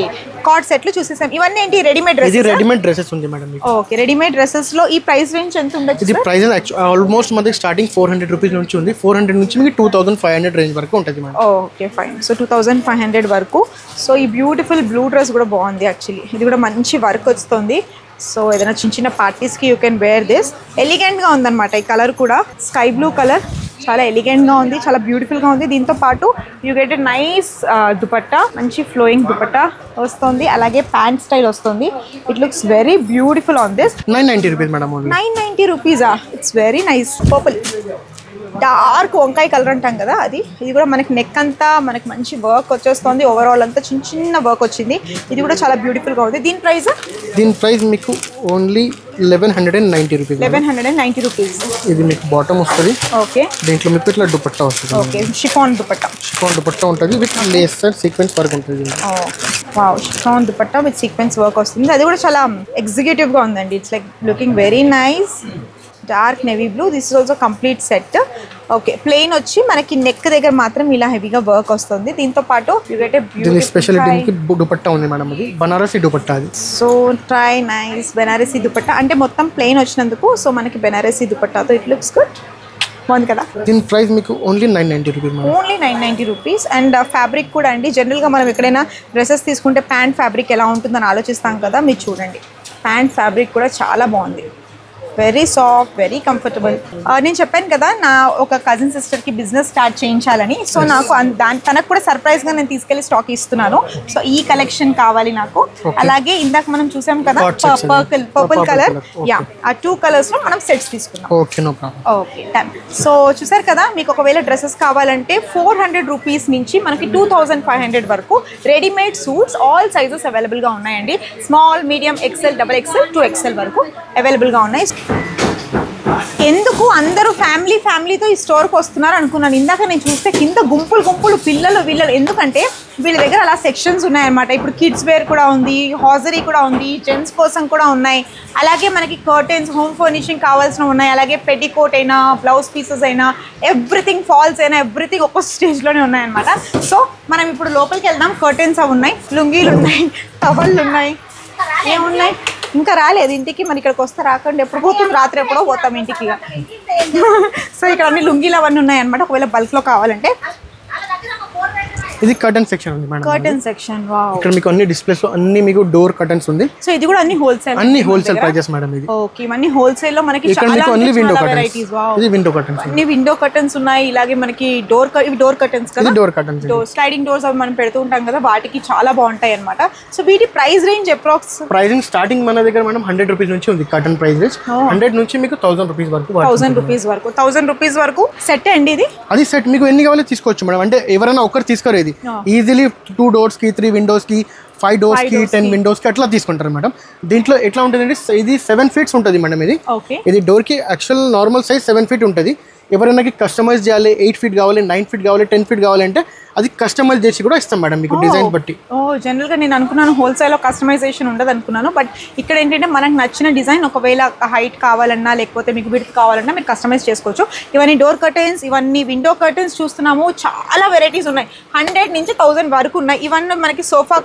కార్డ్ సెట్లు చూసేసాం. ఇవన్నీ ఏంటి రెడీమేడ్ డ్రెస్? ఇది రెడీమేడ్ డ్రెస్సెస్ ఉంది మేడం. ఓకే, రెడీమేడ్ డ్రెస్సెస్ లో ఈ ప్రైస్ రేంజ్ ఎంత ఉండొచ్చు? ఇది ప్రైస్ ఆల్మోస్ట్ మనకి స్టార్టింగ్ 400 రూపీస్ నుంచి ఉంది. 400 నుంచి మీకు 2500 రేంజ్ వరకు ఉంటుంది మేడం. Okay fine. సో 2500 వరకు. సో ఈ బ్యూటిఫుల్ బ్లూ డ్రెస్ కూడా బాగుంది యాక్చువల్లీ. ఇది కూడా మంచి వర్క్ వస్తుంది. సో ఏదైనా చిన్న చిన్న పార్టీస్కి యూ కెన్ వేర్ దిస్. ఎలిగెంట్గా ఉందన్నమాట. ఈ కలర్ కూడా స్కై బ్లూ కలర్, చాలా ఎలిగెంట్గా ఉంది, చాలా బ్యూటిఫుల్గా ఉంది. దీంతో పాటు you get a nice dupatta, మంచి ఫ్లోయింగ్ దుపట్టా వస్తుంది. అలాగే ప్యాంట్ స్టైల్ వస్తుంది. It looks very beautiful on this. 990 rupees madam. 990 రూపీసా? It's very nice. Purple dark వంకాయ కలర్ అంటాం కదా అది. ఇది కూడా మనకి నెక్ అంతా మనకి మంచి వర్క్ వచ్చేస్తుంది. ఓవరాల్ అంతా చిన్న చిన్న వర్క్ వచ్చింది. ఇది కూడా చాలా బ్యూటిఫుల్గా ఉంది. దీని ప్రైస్ మీకు ఓన్లీ 1190 రూపీస్. 1190 రూపీస్. ఇది మీకు బాటమ్ వస్తుంది. ఓకే, దీంట్లో మీకు ఇట్లా దుపట్టా వస్తుంది. ఓకే, షిఫాన్ దుపట్టా ఉంటుంది విత్ లేస్ సీక్వెన్స్ వర్క్ ఉంటుంది. Wow, chiffon dupatta with sequence work వస్తుంది. అది కూడా చాలా ఎగ్జిక్యూటివ్గా ఉందండి. It's like looking very nice. Dark navy blue. This is also complete set. Okay, plain వచ్చి మనకి నెక్ దగ్గర మాత్రం ఇలా హెవీగా వర్క్ వస్తుంది. దీంతో పాటు you get a beautiful speciality dupatta ఉంది మేడం. అది బనారసి దుపట్టా. అది so try nice Banarasi dupatta. అంటే మొత్తం ప్లెయిన్ వచ్చినందుకు సో మనకి బనారసి దుపట్టాతో ఇట్ లుక్స్ గుడ్. బాగుంది కదా. దీని ప్రైస్ మీకు only 990 rupees. Only 990 rupees. And fabric కూడా అండి, జనరల్గా మనం ఎక్కడైనా డ్రెస్సెస్ తీసుకుంటే ప్యాంట్ ఫ్యాబ్రిక్ ఎలా ఉంటుందని ఆలోచిస్తాం కదా. మీరు చూడండి, ప్యాంట్ ఫ్యాబ్రిక్ కూడా చాలా బాగుంది. Very soft, very comfortable. నేను చెప్పాను కదా నా ఒక కజిన్ సిస్టర్కి బిజినెస్ స్టార్ట్ చేయించాలని. సో నాకు తనకు కూడా సర్ప్రైజ్గా నేను తీసుకెళ్ళి స్టాక్ ఇస్తున్నాను. సో ఈ కలెక్షన్ కావాలి నాకు. అలాగే ఇందాక మనం చూసాం కదా పర్పుల్ కలర్, యా, ఆ 2 కలర్స్లో మనం సెట్స్ తీసుకున్నాం. Okay done. సో చూసారు కదా, మీకు ఒకవేళ డ్రెస్సెస్ కావాలంటే 400 రూపీస్ నుంచి మనకి 2500 వరకు రెడీమేడ్ సూట్స్ ఆల్ సైజెస్ అవైలబుల్గా ఉన్నాయండి. Small, medium, XL, XXL, 2XL వరకు అవైలబుల్గా ఉన్నాయి. ఎందుకు అందరూ ఫ్యామిలీతో ఈ స్టోర్కి వస్తున్నారు అనుకున్నాను. ఇందాక నేను చూస్తే కింద గుంపులు పిల్లలు ఎందుకంటే వీళ్ళ దగ్గర అలా సెక్షన్స్ ఉన్నాయన్నమాట. ఇప్పుడు కిడ్స్ వేర్ కూడా ఉంది, హాజరీ కూడా ఉంది, జెంట్స్ కోసం కూడా ఉన్నాయి. అలాగే మనకి కర్టెన్స్, హోమ్ ఫర్నిషింగ్ కావాల్సినవి ఉన్నాయి. అలాగే పెటికోట్ అయినా, బ్లౌజ్ పీసెస్ అయినా, ఎవ్రీథింగ్, ఫాల్స్ అయినా ఎవ్రీథింగ్ ఒక్క స్టేజ్లోనే ఉన్నాయన్నమాట. సో మనం ఇప్పుడు లోపలికి వెళ్దాం. కర్టెన్స్ అవి ఉన్నాయి, లుంగీలు ఉన్నాయి, టవళ్ళు ఉన్నాయి, ఏమున్నాయి ఇంకా రాలేదు ఇంటికి. మరి ఇక్కడికి వస్తే రాకండి, ఎప్పుడు పోతుంది, రాత్రి ఎప్పుడో పోతాం ఇంటికి. సో ఇక్కడ అన్ని లుంగీలు అవన్నీ ఉన్నాయి అనమాట. ఒకవేళ బల్క్లో కావాలంటే ఇది కర్టన్ సెక్షన్ ఉంది మేడం. Curtain section. వావ్, ఇక్కడ మీకు అన్ని డిస్ప్లేస్ లో అన్ని మీకు డోర్ కర్టన్స్ ఉంది. సో ఇది కూడా అన్ని హోల్సేల్ ప్రైజెస్ మేడం. ఇది ఓకే, ఇవన్నీ హోల్సేల్ లో మనకి ఇక్కడ మీకు అన్ని విండో కర్టన్స్. ఇది విండో కర్టన్స్, అన్ని విండో కర్టన్స్ ఉన్నాయి. ఇలాగే మనకి ఇవి డోర్ కర్టన్స్ కదా. డోర్ కర్టన్స్, స్లైడింగ్ డోర్స్ అవి మనం పెడుతూ ఉంటాం కదా, వాటికి చాలా బాగుంటాయి అన్నమాట. సో వీటి price range approx pricing starting మన దగ్గర మనం 100 రూపీస్ నుంచి ఉంది. కర్టన్ ప్రైస్ రేంజ్ 100 నుంచి మీకు 1000 రూపీస్ వరకు. 1000 రూపీస్ వరకు సెట్ అండి ఇది. అది సెట్ మీకు ఎన్ని కావాలో తీసుకోవచ్చు మేడం. అంటే ఎవరైనా ఒకరు తీసుకోరేది ఈజీలీ 2 డోర్స్ కి, 3 విండోస్ కి, 5 డోర్స్ కి, 10 విండోస్ కి అట్లా తీసుకుంటారు మేడం. దీంట్లో ఎట్లా ఉంటుందంటే ఇది 7 ఫీట్స్ ఉంటుంది మేడం. ఇది డోర్ కి యాక్చువల్ నార్మల్ సైజ్ 7 ఫీట్ ఉంటుంది. ఎవరైనా కస్టమైజ్ చేయాలి, 8 ఫీట్ కావాలి, 9 ఫీట్ కావాలి, 10 ఫీట్ కావాలంటే అది కస్టమైజ్ చేసి కూడా ఇస్తాం మేడం మీకు డిజైన్ బట్టి. జనరల్గా నేను అనుకున్నాను హోల్సేల్లో కస్టమైజేషన్ ఉండదు అనుకున్నాను. బట్ ఇక్కడ ఏంటంటే మనకు నచ్చిన డిజైన్, ఒకవేళ హైట్ కావాలన్నా లేకపోతే మీకు విడ్త్ కావాలన్నా మీరు కస్టమైజ్ చేసుకోవచ్చు. ఇవన్నీ డోర్ కర్టెన్స్, ఇవన్నీ విండో కర్టెన్స్ చూస్తున్నాము. చాలా వెరైటీస్ ఉన్నాయి. 100 నుంచి 1000 వరకు ఉన్నాయి. ఇవన్నీ మనకి సోఫా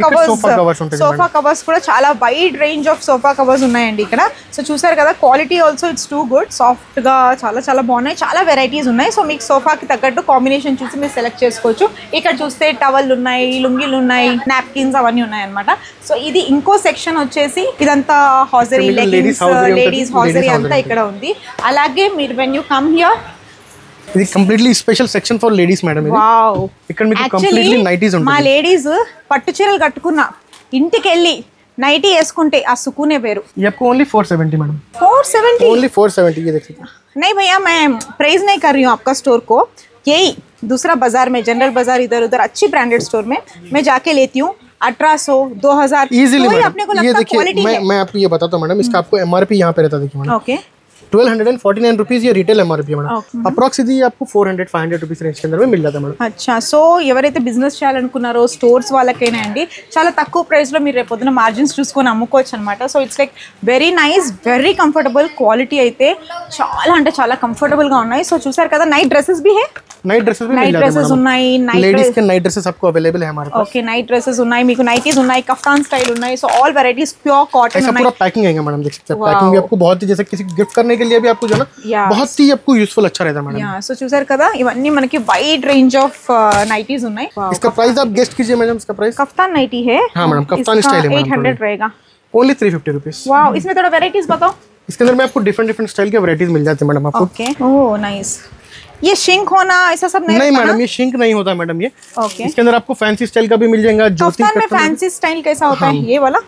కవర్స్ కూడా చాలా wide range of sofa covers ఉన్నాయండి ఇక్కడ. సో చూసారు కదా, quality also it's too good. సాఫ్ట్గా చాలా బాగున్నాయి. చాలా వెరైటీస్ ఉన్నాయి. సో మీకు సోఫాకి తగ్గట్టు కాంబినేషన్ చూసి మీరు సెలెక్ట్ చేసుకోవచ్చు. ఇక్కడ చూస్తే టవల్ ఉన్నాయి, లుంగీలు ఉన్నాయి, నాప్కిన్స్ అవన్నీ ఉన్నాయి అనమాట. సో ఇది ఇంకో సెక్షన్ వచ్చేసి ఇదంతా హాజరీ, లెగిన్స్, లేడీస్ హాజరీ అంతా ఇక్కడ ఉంది. అలాగే మీరు వెన్ యూ కమ్ హియర్, ఇది completely special section for ladies madam. Wow, ఇక్కడ మీకు కంప్లీట్లీ నైటీస్ ఉంటాయి. మా లేడీస్ పట్టు చీరలు కట్టుకున్నా ఇంటికి వెళ్ళి నైటీ వేసుకుంటే ఆ సుకూనే వేరు. Only 470 madam. 470 ओनली 470 ये देखिए. नहीं भैया, मैं प्रेज नहीं कर रही हूँ आपका स्टोर को. यही दूसरा बाजार में, जनरल बाजार, इधर उधर अच्छी ब्रांडेड स्टोर में मैं जाके लेती हूँ 1800 2000 इजीली. अपने को लगता है क्वालिटी है. मैं आपको ये बताता हूँ मैडम, इसका आपको MRP यहाँ पे रहता है. देखिए मैडम, ओके, 1249 रुपीज ये रिटेल एमआरपी है मैडम। अप्रॉक्स ఇది आपको 400-500 रुपीस रेंज के अंदर में मिल जाता है मैडम। अच्छा, సో ఎవరైతే బిజినెస్ చేయాలనుకున్నారో స్టోర్స్ వాళ్ళకైనా అండి చాలా తక్కువ ప్రైస్ లో మీరు రేపొద్దున మార్జిన్స్ చూసుకొని అమ్ముకోవచ్చు అన్నమాట। So it's like very nice, very comfortable, quality అయితే చాలా అంటే చాలా కంఫర్టబుల్ గా ఉన్నాయి। సో చూసారు కదా, నైట్ డ్రెస్సెస్ भी है, नाइट ड्रेसेस भी मिल जाते हैं ड्रेसेस ఉన్నాయి, लेडीज के नाइट ड्रेसेस आपको अवेलेबल है हमारे पास। ओके, नाइट ड्रेसेस ఉన్నాయి, మీకు నైటీస్ ఉన్నాయి, కఫ్తాన్ స్టైల్ ఉన్నాయి। So all varieties pure cotton ऐसा पूरा पैकिंग आएगा मैडम, देख सकते हैं पैकिंग भी आपको बहुत ही जैसे किसी गिफ्ट करने के लिए भी आपको जो ना बहुत ही आपको यूजफुल अच्छा रहता है मैडम। సో చూసారు కదా, ఇవన్నీ మనకి వైడ్ రేంజ్ ఆఫ్ నైటీస్ ఉన్నాయి। इसका प्राइस आप गेस्ट कीजिए मैडम, इसका प्राइस कफ्तान नाइटी है। हाँ मैडम, कफ्तान स्टाइल है 800 रहेगा, ओनली 350 रुपीस। वाओ, इसमें थोड़ा वैरायटीज बताओ। इसके अंदर में आपको डिफरेंट स्टाइल के वैरायटीज मिल जाते हैं मैडम आपको। Okay, oh nice. ये शिंक होना ऐसा सब नहीं मैडम, ये शिंक नहीं होता मैडम ये। ओके, इसके अंदर आपको फैंसी स्टाइल का भी मिल जाएगा। कफ्तान में फैंसी स्टाइल कैसा होता है ये वाला?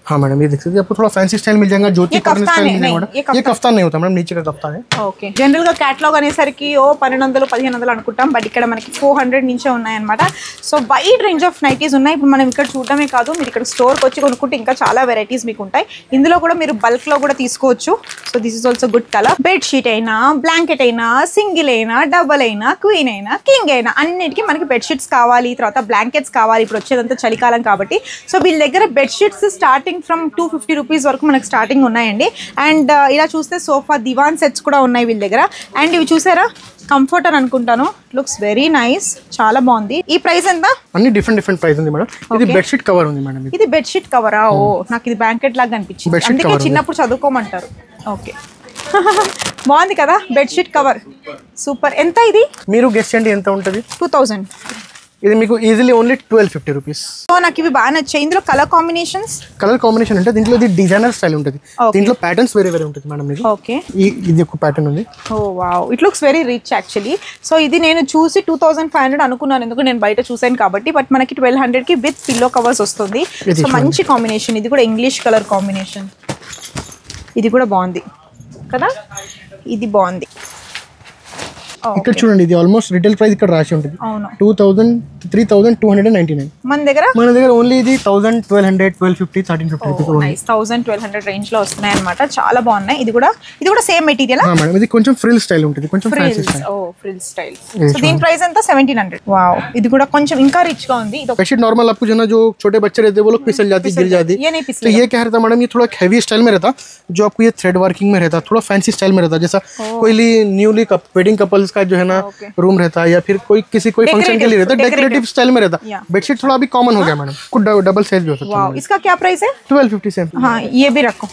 हाँ मैडम, ये देख सकते हैं आपको थोड़ा फैंसी स्टाइल मिल जाएगा, ज्योति कॉटन स्टाइल मिल जाएगा। ये कफ्तान नहीं होता मैडम, नीचे का कफ्तान है। ఓకే, జనరల్ గా కేటలాగ్ అనేసరికి ఓ 1200-1500 అనుకుంటాం, బట్ ఇక్కడ మనకి 400 నుంచే ఉన్నాయన్నమాట। So wide range of nighties ఉన్నాయి। ఇప్పుడు మనం ఇక్కడ చూడడమే కాదు, మీరు ఇక్కడ స్టోర్కి వచ్చి కొనుక్కుంటే ఇంకా చాలా వెరైటీస్ మీకు ఉంటాయి। ఇందులో కూడా మీరు బల్క్ లో కూడా తీసుకోవచ్చు। So this is also good colour. Bed sheet అయినా, బ్లాంకెట్ అయినా, సింగిల్ అయినా, డబల్ అయినా, క్వీన్ అయినా, కింగ్ అయినా, అన్నిటికీ మనకి బెడ్ షీట్స్ కావాలి, తర్వాత బ్లాంకెట్స్ కావాలి। ఇప్పుడు వచ్చేదంతా చలికాలం కాబట్టి సో వీళ్ళ దగ్గర bed sheets starting from 250 rupees వరకు మనకి స్టార్టింగ్ ఉన్నాయండి। అండ్ ఇలా చూస్తే సోఫా దివాన్ సెట్స్ కూడా ఉన్నాయి వీళ్ళ దగ్గర। అండ్ ఇవి చూసారా, కంఫర్టర్ అనుకుంటాను, లుక్స్ వెరీ నైస్, చాలా బాగుంది। ఈ ప్రైస్ ఎంత? అన్ని డిఫరెంట్ ప్రైస్ ఉంది మేడం। ఇది బెడ్ షీట్ కవర్ ఉంది మేడం, ఇది బెడ్ షీట్ కవరా? ఓ, నాకు ఇది బ్లాంకెట్ లాగా అనిపించింది, అందుకే చిన్నప్పుడు చదువుకోమంటారు। ఓకే బాగుంది కదా బెడ్ షీట్ కవర్, సూపర్। ఎంత ఇది? మీరు గెస్ చేయండి ఎంత ఉంటుంది? 2000। ఇది మీకు ఈజీలీ ఓన్లీ 1250 రూపీస్। సో నాకు ఇవి బాగా నచ్చాయి। ఇందులో కలర్ కాంబినేషన్ అంటే దీంట్లో ఇది డిజైనర్ స్టైల్ ఉంటుంది, దీంట్లో ప్యాటర్న్స్ వేరే ఉంటుంది మేడం మీకు। ఓకే, ఇది ఒక ప్యాటర్న్ ఉంది। Oh wow, it looks very rich actually. So ఇది నేను చూసి 2500 అనుకున్నాను, ఎందుకు నేను బయట చూసాను కాబట్టి, బట్ మనకి 1200 కి విత్ పిల్లో కవర్స్ వస్తుంది। సో మంచి కాంబినేషన్, ఇది కూడా ఇంగ్లీష్ కలర్ కాంబినేషన్, ఇది కూడా బాగుంది కదా, ఇది బాగుంది। ఇక్కడ చూడండి, ఇది ఆల్మోస్ట్ రిటైల్ ప్రైస్ ఇక్కడ రాసి ఉంటుంది 3299। మన దగ్గర ఓన్లీ ఇది 1100, 1250, 1350 రూపీస్, 1100 రేంజ్ లో వస్తున్నాయి అన్నమాట, చాలా బాగున్నాయి। ఇది కూడా సేమ్ మెటీరియల్ మేడం, ఇది కొంచెం ఫ్రిల్ స్టైల్ ఉంటుంది, కొంచెం ఫ్యాన్సీ స్టైల్। ఓ, ఫ్రిల్ స్టైల్। సో దీని ప్రైస్ ఎంత? 1700। వావ్, ఇది కూడా కొంచెం ఇంకా రిచ్ గా ఉంది। ఇది बेडशीट नॉर्मल आपको जो ना जो छोटे बच्चे रहते हैं वो लोग फिसल जाती, गिर जाती, ये नहीं तो ये क्या रहता मैडम, ये थोड़ा हैवी स्टाइल में रहता, जो आपको ये थ्रेड वर्किंग में रहता, थोड़ा फैंसी स्टाइल में रहता, जैसा कोई न्यूली वेडिंग कपल्स का जो है ना रूम रहता है, या फिर कोई फंक्शन के लिए रहता है, डेकोरेटिव स्टाइल में रहता। बेडशीट थोड़ा अभी कॉमन हो गया मैडम, कुछ डबल साइज भी हो सकता है। इसका क्या प्राइस है? 1250 सेम। हाँ, ये भी रखो।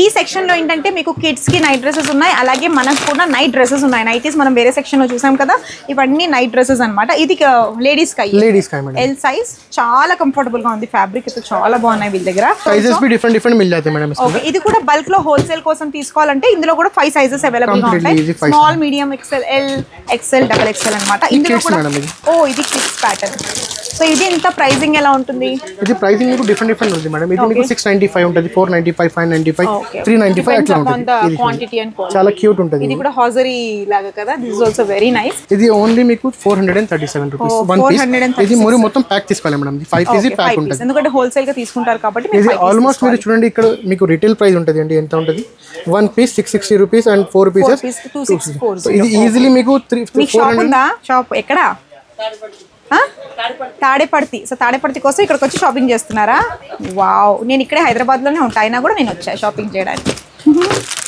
ఈ సెక్షన్ లో ఏంటంటే మీకు కిడ్స్ కి నైట్ డ్రెస్సెస్ ఉన్నాయి, అలాగే మనకు కూడా నైట్ డ్రెస్సెస్ ఉన్నాయి। నైటీస్ మనం వేరే సెక్షన్ లో చూసాం కదా, ఇవన్నీ నైట్ డ్రెస్సెస్ అన్నమాట। ఇది లేడీస్ కి ఎల్ సైజ్, చాలా కంఫర్టబుల్ గా ఉంది, ఫ్యాబ్రిక్ అయితే చాలా బాగున్నాయి వీళ్ళ దగ్గర। సైజెస్ भी डिफरेंट मिल जाते हैं मैडम। ఓకే, ఇది కూడా బల్క్ లో హోల్సేల్ కోసం తీసుకోవాలంటే ఇందులో కూడా 5 సైజెస్ అవైలబుల్ గా ఉంటాయి, small, medium, XL, L, XL, double XL అన్నమాట। ఇందులో కూడా ఓ, ఇది కిడ్స్ ప్యాటర్న్। సో ఇది ఇంత ప్రైసింగ్ ఎలా ఉంటుంది? ఇది ప్రైసింగ్ మీకు డిఫరెంట్ ఉంది మేడం। ఇది మీకు 695 ఉంటుంది, 495, 595, 395 అట్లా ఉంటుంది। ఇది క్వాంటిటీ అండ్ క్వాలిటీ చాలా క్యూట్ ఉంటుంది। ఇది కూడా హాజరీ లాగా కదా, this is also very nice. ఇది ఓన్లీ మీకు 437 రూపీస్ వన్ పీస్। ఇది మరి మొత్తం ప్యాక్ తీసుకోవాలి మేడం, 5 పీస్ ప్యాక్ ఉంటుంది, ఎందుకంటే హోల్సేల్ గా తీసుకుంటారు కాబట్టి। ఇది ఆల్మోస్ట్ మీరు చూడండి, ఇక్కడ మీకు రిటైల్ ప్రైస్ ఉంటుంది అండి, ఎంత ఉంటుంది? One piece 660 rupees and 4 pieces 2640। ఇది ఈజీలీ మీకు 400। షాప్ ఎక్కడ? తాడేపర్తి। సో తాడేపర్తి కోసం ఇక్కడికి వచ్చి షాపింగ్ చేస్తున్నారా? వావ్, నేను ఇక్కడే హైదరాబాద్ లోనే ఉంటా, అయినా కూడా నేను వచ్చా షాపింగ్ చేయడానికి।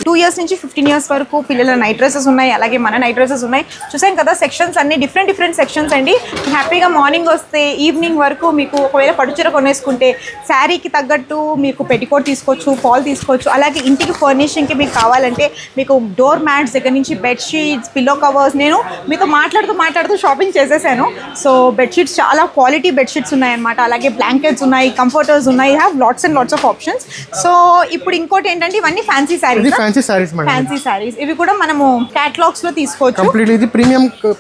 2 years నుంచి 15 years వరకు పిల్లల నైట్ డ్రెస్సెస్ ఉన్నాయి, అలాగే మన నైట్ డ్రెస్సెస్ ఉన్నాయి। చూసాం కదా సెక్షన్స్ అన్ని డిఫరెంట్ సెక్షన్స్ అండి। హ్యాపీగా మార్నింగ్ వస్తే ఈవినింగ్ వరకు మీకు ఒకవేళ పట్టుచీర కొనేసుకుంటే శారీకి తగ్గట్టు మీకు పెట్టికోట్ తీసుకోవచ్చు, ఫాల్ తీసుకోవచ్చు, అలాగే ఇంటికి ఫర్నిషింగ్కి మీకు కావాలంటే మీకు డోర్ మ్యాట్స్ దగ్గర నుంచి బెడ్షీట్స్, పిల్లో కవర్స్, నేను మీతో మాట్లాడుతూ షాపింగ్ చేసేసాను। సో బెడ్షీట్స్ చాలా క్వాలిటీ బెడ్షీట్స్ ఉన్నాయన్నమాట, అలాగే బ్లాంకెట్స్ ఉన్నాయి, కంఫర్టర్స్ ఉన్నాయి, have lots and lots of options. So ఇప్పుడు ఇంకోటి ఏంటంటే ఇవన్నీ fancy saris madam, fancy saris, ఇవి కూడా మనము కేటలాగ్స్ లో తీసుకోవచ్చు। కంప్లీట్లీ ఇది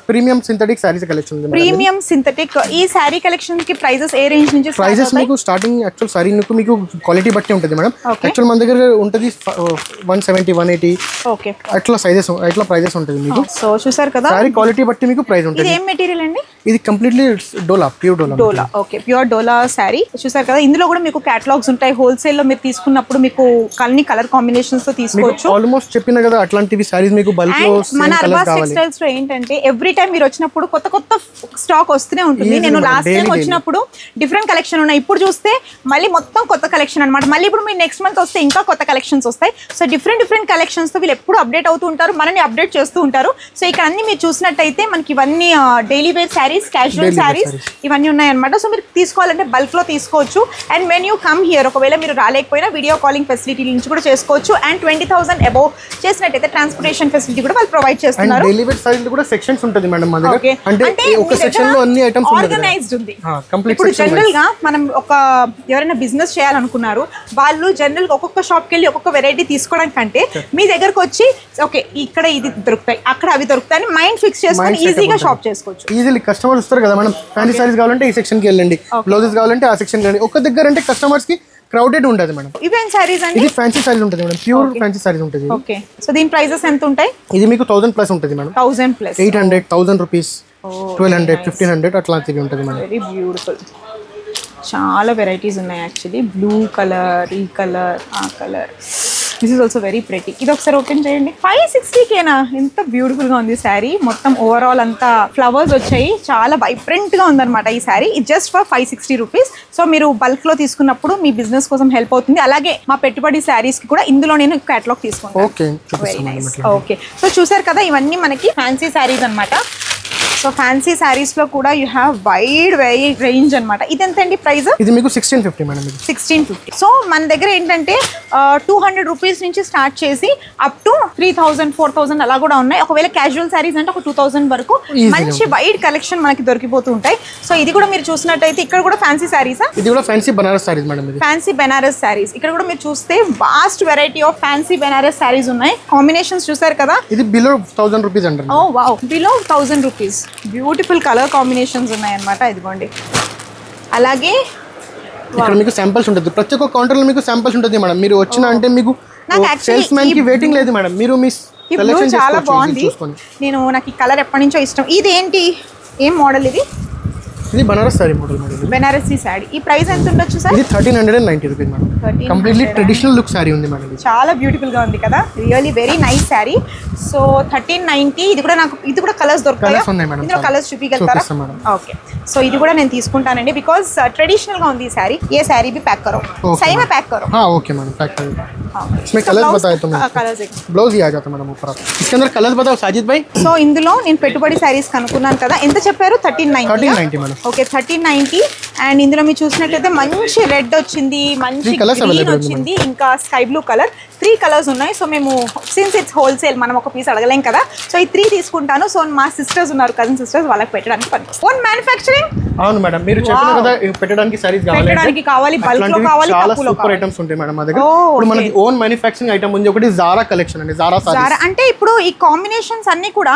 ప్రీమియం సింథటిక్ సారీస్ కలెక్షన్ ఉంది, ప్రీమియం సింథటిక్। ఈ సారీ కలెక్షన్ కి ప్రైసెస్ ఏ రేంజ్ నుంచి? ప్రైసెస్ మీకు స్టార్టింగ్ యాక్చువల్ సారీ మీకు క్వాలిటీ బట్టి ఉంటుంది మేడం। యాక్చువల్ మన దగ్గర ఉంటుంది 170, 180 అట్లా సైజెస్, అట్లా ప్రైసెస్ ఉంటుంది మీకు। సో చూసారు కదా, సారీ క్వాలిటీ బట్టి మీకు ప్రైస్ ఉంటుంది। ఇది ఏం మెటీరియల్ అండి? ఇది కంప్లీట్లీ డోలా, ప్యూర్ డోలా. డోలా, ఓకే, ప్యూర్ డోలా శారీ. చూసారు కదా, ఇందులో కూడా మీకు కేటలాగ్స్ ఉంటాయి. హోల్సేల్ లో మీరు తీసుకున్నప్పుడు మీకు అన్ని కలర్ కాంబినేషన్స్ తో తీసుకోవచ్చు. ఆల్మోస్ట్ చెప్పిన కదా అట్లాంటివి సారీస్ మీకు బల్క్ లో మన అర్బాస్ టెక్స్టైల్స్ లో ఏంటంటే ఎవ్రీ టైం మీరు వచ్చినప్పుడు కొత్త కొత్త స్టాక్ వస్తూనే ఉంటుంది. నేను లాస్ట్ టైం వచ్చినప్పుడు డిఫరెంట్ కలెక్షన్ ఉన్నాయి, ఇప్పుడు చూస్తే మళ్ళీ మొత్తం కొత్త కలెక్షన్ అనమాట. మళ్ళీ ఇప్పుడు మీరు నెక్స్ట్ మంత్ వస్తే ఇంకా కొత్త కలెక్షన్స్ వస్తాయి. సో డిఫరెంట్ కలెక్షన్స్ తో వీళ్ళు ఎప్పుడు అప్డేట్ అవుతూ ఉంటారు, మనని అప్డేట్ చేస్తూ ఉంటారు. సో ఇక్కడ అన్ని మీరు చూసినట్టయితే మనకి ఇవన్నీ daily wear saris, casual saris ఇవన్నీ ఉన్నాయన్నమాట. సో మీరు తీసుకోవాలంటే బల్క్ లో తీసుకోవచ్చు. And when you come here, ఒకవేళ మీరు రాలేకపోయినా వీడియో కాలింగ్ ఫెసిలిటీ నుంచి కూడా చేసుకోవచ్చు. అండ్ 20,000 అబౌవ్ చేసినట్టయితే ట్రాన్స్పోర్టేషన్ ఫెసిలిటీ కూడా వాళ్ళు ప్రొవైడ్ చేస్తున్నారు. డైలీ వేర్ శారీస్ కూడా సెక్షన్స్ ఉంటుంది మేడం మన దగ్గర. అంటే ఒక సెక్షన్ లో అన్ని ఐటమ్స్ ఆర్గనైజ్డ్ ఉంది. ఇప్పుడు జనరల్ గా మనం ఎవరైనా బిజినెస్ చేయాలనుకున్నారు, వాళ్ళు జనరల్ గా ఒక్కొక్క షాప్ కి వెళ్ళి ఒక్కొక్క వెరైటీ తీసుకోవడం కంటే మీ దగ్గరకు వచ్చి ఓకే ఇక్కడ ఇది దొరుకుతాయి, అక్కడ అవి దొరుకుతాయి మైండ్ ఫిక్స్ చేసుకొని ఈజీగా షాప్ చేసుకోవచ్చు. ఈజీలీ కస్టమర్ వస్తారు కదా మనం, ఫ్యాన్సీ సారీస్ కావాలంటే ఈ సెక్షన్ కి వెళ్ళండి, బ్లౌజెస్ కావాలంటే ఆ సెక్షన్ కి వెళ్ళండి. ఒక దగ్గర అంటే కస్టమర్స్ కి క్రౌడెడ్ ఉంటుంది మేడం. ఇవేం సారీస్ అండి? ఇది ఫ్యాన్సీ సారీస్ ఉంటుంది మేడం, ప్యూర్ ఫ్యాన్సీ సారీస్ ఉంటుంది. ఓకే, సో దీని ప్రైసెస్ ఎంత ఉంటాయి? ఇది మీకు 1000 ప్లస్ ఉంటుంది మేడం. 1000 ప్లస్, 800, 1000 రూపీస్, 1200, 1500 అట్లాంటివి ఉంటుంది మేడం. Very beautiful. చాలా వెరైటీస్ ఉన్నాయి యాక్చువల్లీ. బ్లూ కలర్, ఈ కలర్, ఆ colour. This is also very pretty. ఇది ఒకసారి ఓపెన్ చేయండి. 560కేనా? ఎంత బ్యూటిఫుల్ గా ఉంది శారీ. మొత్తం ఓవరాల్ అంతా ఫ్లవర్స్ వచ్చాయి, చాలా వైబ్రెంట్ గా ఉందన్నమాట ఈ శారీ. ఇది జస్ట్ ఫర్ 560 రూపీస్. సో మీరు బల్క్ లో తీసుకున్నప్పుడు మీ బిజినెస్ కోసం హెల్ప్ అవుతుంది. అలాగే మా పెట్టుబడి శారీస్ కి కూడా ఇందులో నేను కేటలాగ్ తీసుకుంటాను. ఓకే, సో చూసారు కదా, ఇవన్నీ మనకి ఫ్యాన్సీ శారీస్ అన్నమాట. సో ఫ్యాన్సీ శారీస్ లో కూడా యూ హ్యావ్ వైడ్ రేంజ్ అనమాట. ఇది ఎంత అండి ప్రైస్? ఇది మీకు 1650 మేడం. 1650. సో మన దగ్గర ఏంటంటే 200 రూపీస్ నుంచి స్టార్ట్ చేసి అప్ టు 3000, 4000 అలా కూడా ఉన్నాయి. ఒకవేళ క్యాజువల్ శారీస్ అంటే ఒక 2000 వరకు మంచి వైడ్ కలెక్షన్ మనకి దొరికిపోతూ ఉంటాయి. సో ఇది కూడా మీరు చూసినట్టయితే ఇక్కడ కూడా ఫ్యాన్సీ శారీసా? ఇది కూడా fancy Banaras saris madam. Fancy Banaras saris. ఇక్కడ కూడా మీరు చూస్తే vast variety of fancy Banaras saris ఉన్నాయి. కాంబినేషన్స్ చూసారు కదా. ఇది బిలో 1000 రూపీస్ అంటారు. Oh wow, below 1000 rupees. Beautiful colour combinations ఉన్నాయన్నమాట. ఇదిగోండి. అలాగే ఇక్కడ మీకు శాంపిల్స్ ఉంటుంది, ప్రతి ఒక్క కౌంటర్ లో మీకు శాంపిల్స్ ఉంటుంది మేడం. మీరు వచ్చిన అంటే మీకు సేల్స్ మ్యాన్ కి వెయిటింగ్ లేదు మేడం. మీరు మీ సెలెక్షన్ చాలా బాగుంది. నాకు ఈ కలర్ ఎప్పటి నుంచో ఇష్టం. ఇది ఏంటి, ఏం మోడల్ ఇది? ఇది Banaras sorry model madam. Banarasi sorry. ఈ ప్రైస్ ఎంత ఉండొచ్చు సార్? ఇది 1390 rupees madam. Completely traditional look sorry ఉంది మేడం. చాలా బ్యూటిఫుల్ గా ఉంది కదా, really very nice sorry. So 1390. ఇది కూడా కలర్స్ దొరుకుతాయి. ఇందులో కలర్స్ చూపించగలుగుతారా? ఓకే, సో ఇది కూడా నేను తీసుకుంటానండి బికాజ్ ట్రెడిషనల్ గా ఉంది ఈ సారీ. ఏ సారీ भी पैक करो, सही में पैक करो. हाँ ओके मैडम, पैक करो. इसमें कलर्स बताए तो मैं ब्लाउज ही आ जाता मैडम ऊपर. इसके अंदर कलर्स बताओ साजिद भाई. సో ఇందులో నేను పెట్టుబడి సారీస్ కనుక్కున్నాను కదా. ఎంత చెప్పారు? 1390 మేడం. ఓకే, 1390. అండ్ ఇందులో మీరు చూసినట్లయితే మంచి రెడ్ వచ్చింది, మంచి గ్రీన్ వచ్చింది, ఇంకా స్కై బ్లూ కలర్. 3 కలర్స్ ఉన్నాయి. సో మేము సిన్స్ ఇట్స్ హోల్సేల్ మనం ఒక పీస్ అడగలేం కదా, సో ఈ 3 తీసుకుంటాను. సో మా సిస్టర్స్ ఉన్నారు, కజిన్ సిస్టర్స్, వాళ్ళకి పెట్టడానికి పని. Own manufacturing. అవును మేడం, మీరు చెప్పిన కదా పెట్టడానికి సారీస్ కావాలి, బల్క్ లో కావాలి, చాలా సూపర్ ఐటమ్స్ ఉంటాయి మేడం మా దగ్గర. ఇప్పుడు మనకి ఓన్ మ్యానుఫ్యాక్చరింగ్ ఐటమ్ ఉంది. ఒకటి జారా కలెక్షన్ అండి. జారా అంటే ఇప్పుడు ఈ కాంబినేషన్స్ అన్ని కూడా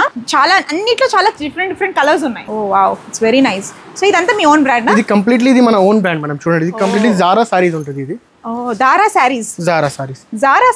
అన్నిట్లో చాలా డిఫరెంట్ కలర్స్ ఉన్నాయి. Oh wow, it's very nice. So ఇదంతా మీ ఓన్ బ్రాండ్? ఇది కంప్లీట్లీ ఇది మన ఓన్ బ్రాండ్ మేడం. చూడండి, ఇది కంప్లీట్లీ జారా సారీస్ ఉంటుంది. ఇది జారా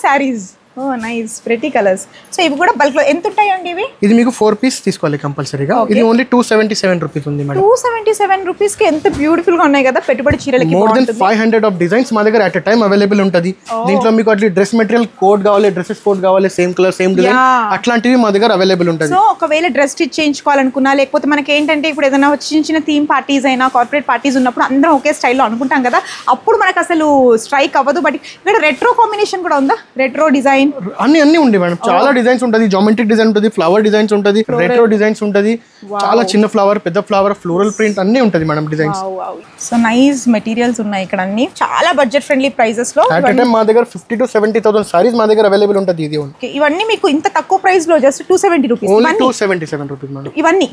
సారీస్. ఓ నైస్, ప్రెటీ కలర్స్. సో ఇవి కూడా బల్క్ లో ఎంత ఉంటాయండి ఇవి? ఇది మీకు 4 పీస్ తీసుకోవాలి కంపల్సరీగా. ఇది ఓన్లీ 277 రూపీస్ ఉంది మేడం. 277 రూపీస్ కి ఎంత బ్యూటిఫుల్ గా ఉన్నాయి కదా పెట్టుబడి చీరలకి. మోర్ దెన్ 500 ఆఫ్ డిజైన్స్ మా దగ్గర అట్ ఎ టైం అవైలబుల్ ఉంటుంది. దీంట్లో మీకు అట్లా డ్రెస్ మెటీరియల్ కోడ్ కావాలి, డ్రెస్సెస్ కోడ్ కావాలి, సేమ్ కలర్ సేమ్ డిజైన్, అట్లాంటివి మా దగ్గర అవైలబుల్ ఉంటుంది. సో ఒకవేళ డ్రెస్ స్టిచ్ చేయించుకోవాలనుకున్నా, లేకపోతే మనకి ఏంటంటే ఇప్పుడు ఏదైనా చిన్న థీమ్ పార్టీస్ అయినా, కార్పొరేట్ పార్టీస్ ఉన్నప్పుడు అందరం ఒకే స్టైల్లో అనుకుంటాం కదా, అప్పుడు మనకు అసలు స్ట్రైక్ అవ్వదు. బట్ ఇక్కడ రెట్రో కాంబినేషన్ కూడా ఉందా? రెట్రో డిజైన్ అన్ని ఉంది మేడం. చాలా డిజైన్స్ ఉంటుంది. జామెట్రిక్ డిజైన్ ఉంటుంది, ఫ్లవర్ డిజైన్స్ ఉంటుంది, రెట్రో డిజైన్స్ ఉంటుంది, చాలా చిన్న ఫ్లవర్, పెద్ద ఫ్లవర్, ఫ్లోరల్ ప్రింట్ అన్ని ఉంటుంది madam designs. So nice materials ఉన్నాయి ఇక్కడ అన్ని, చాలా బడ్జెట్ ఫ్రెండ్లీ ప్రైసెస్ లో. మా దగ్గర 50 to 70,000 సారీస్ మా దగ్గర అవైలబుల్ ఉంటుంది. ఇది ఇవన్నీ మీకు ఇంత తక్కువ ప్రైస్ లో జస్ట్ 270 రూపీస్. 277 rupees madam. ఇవన్నీ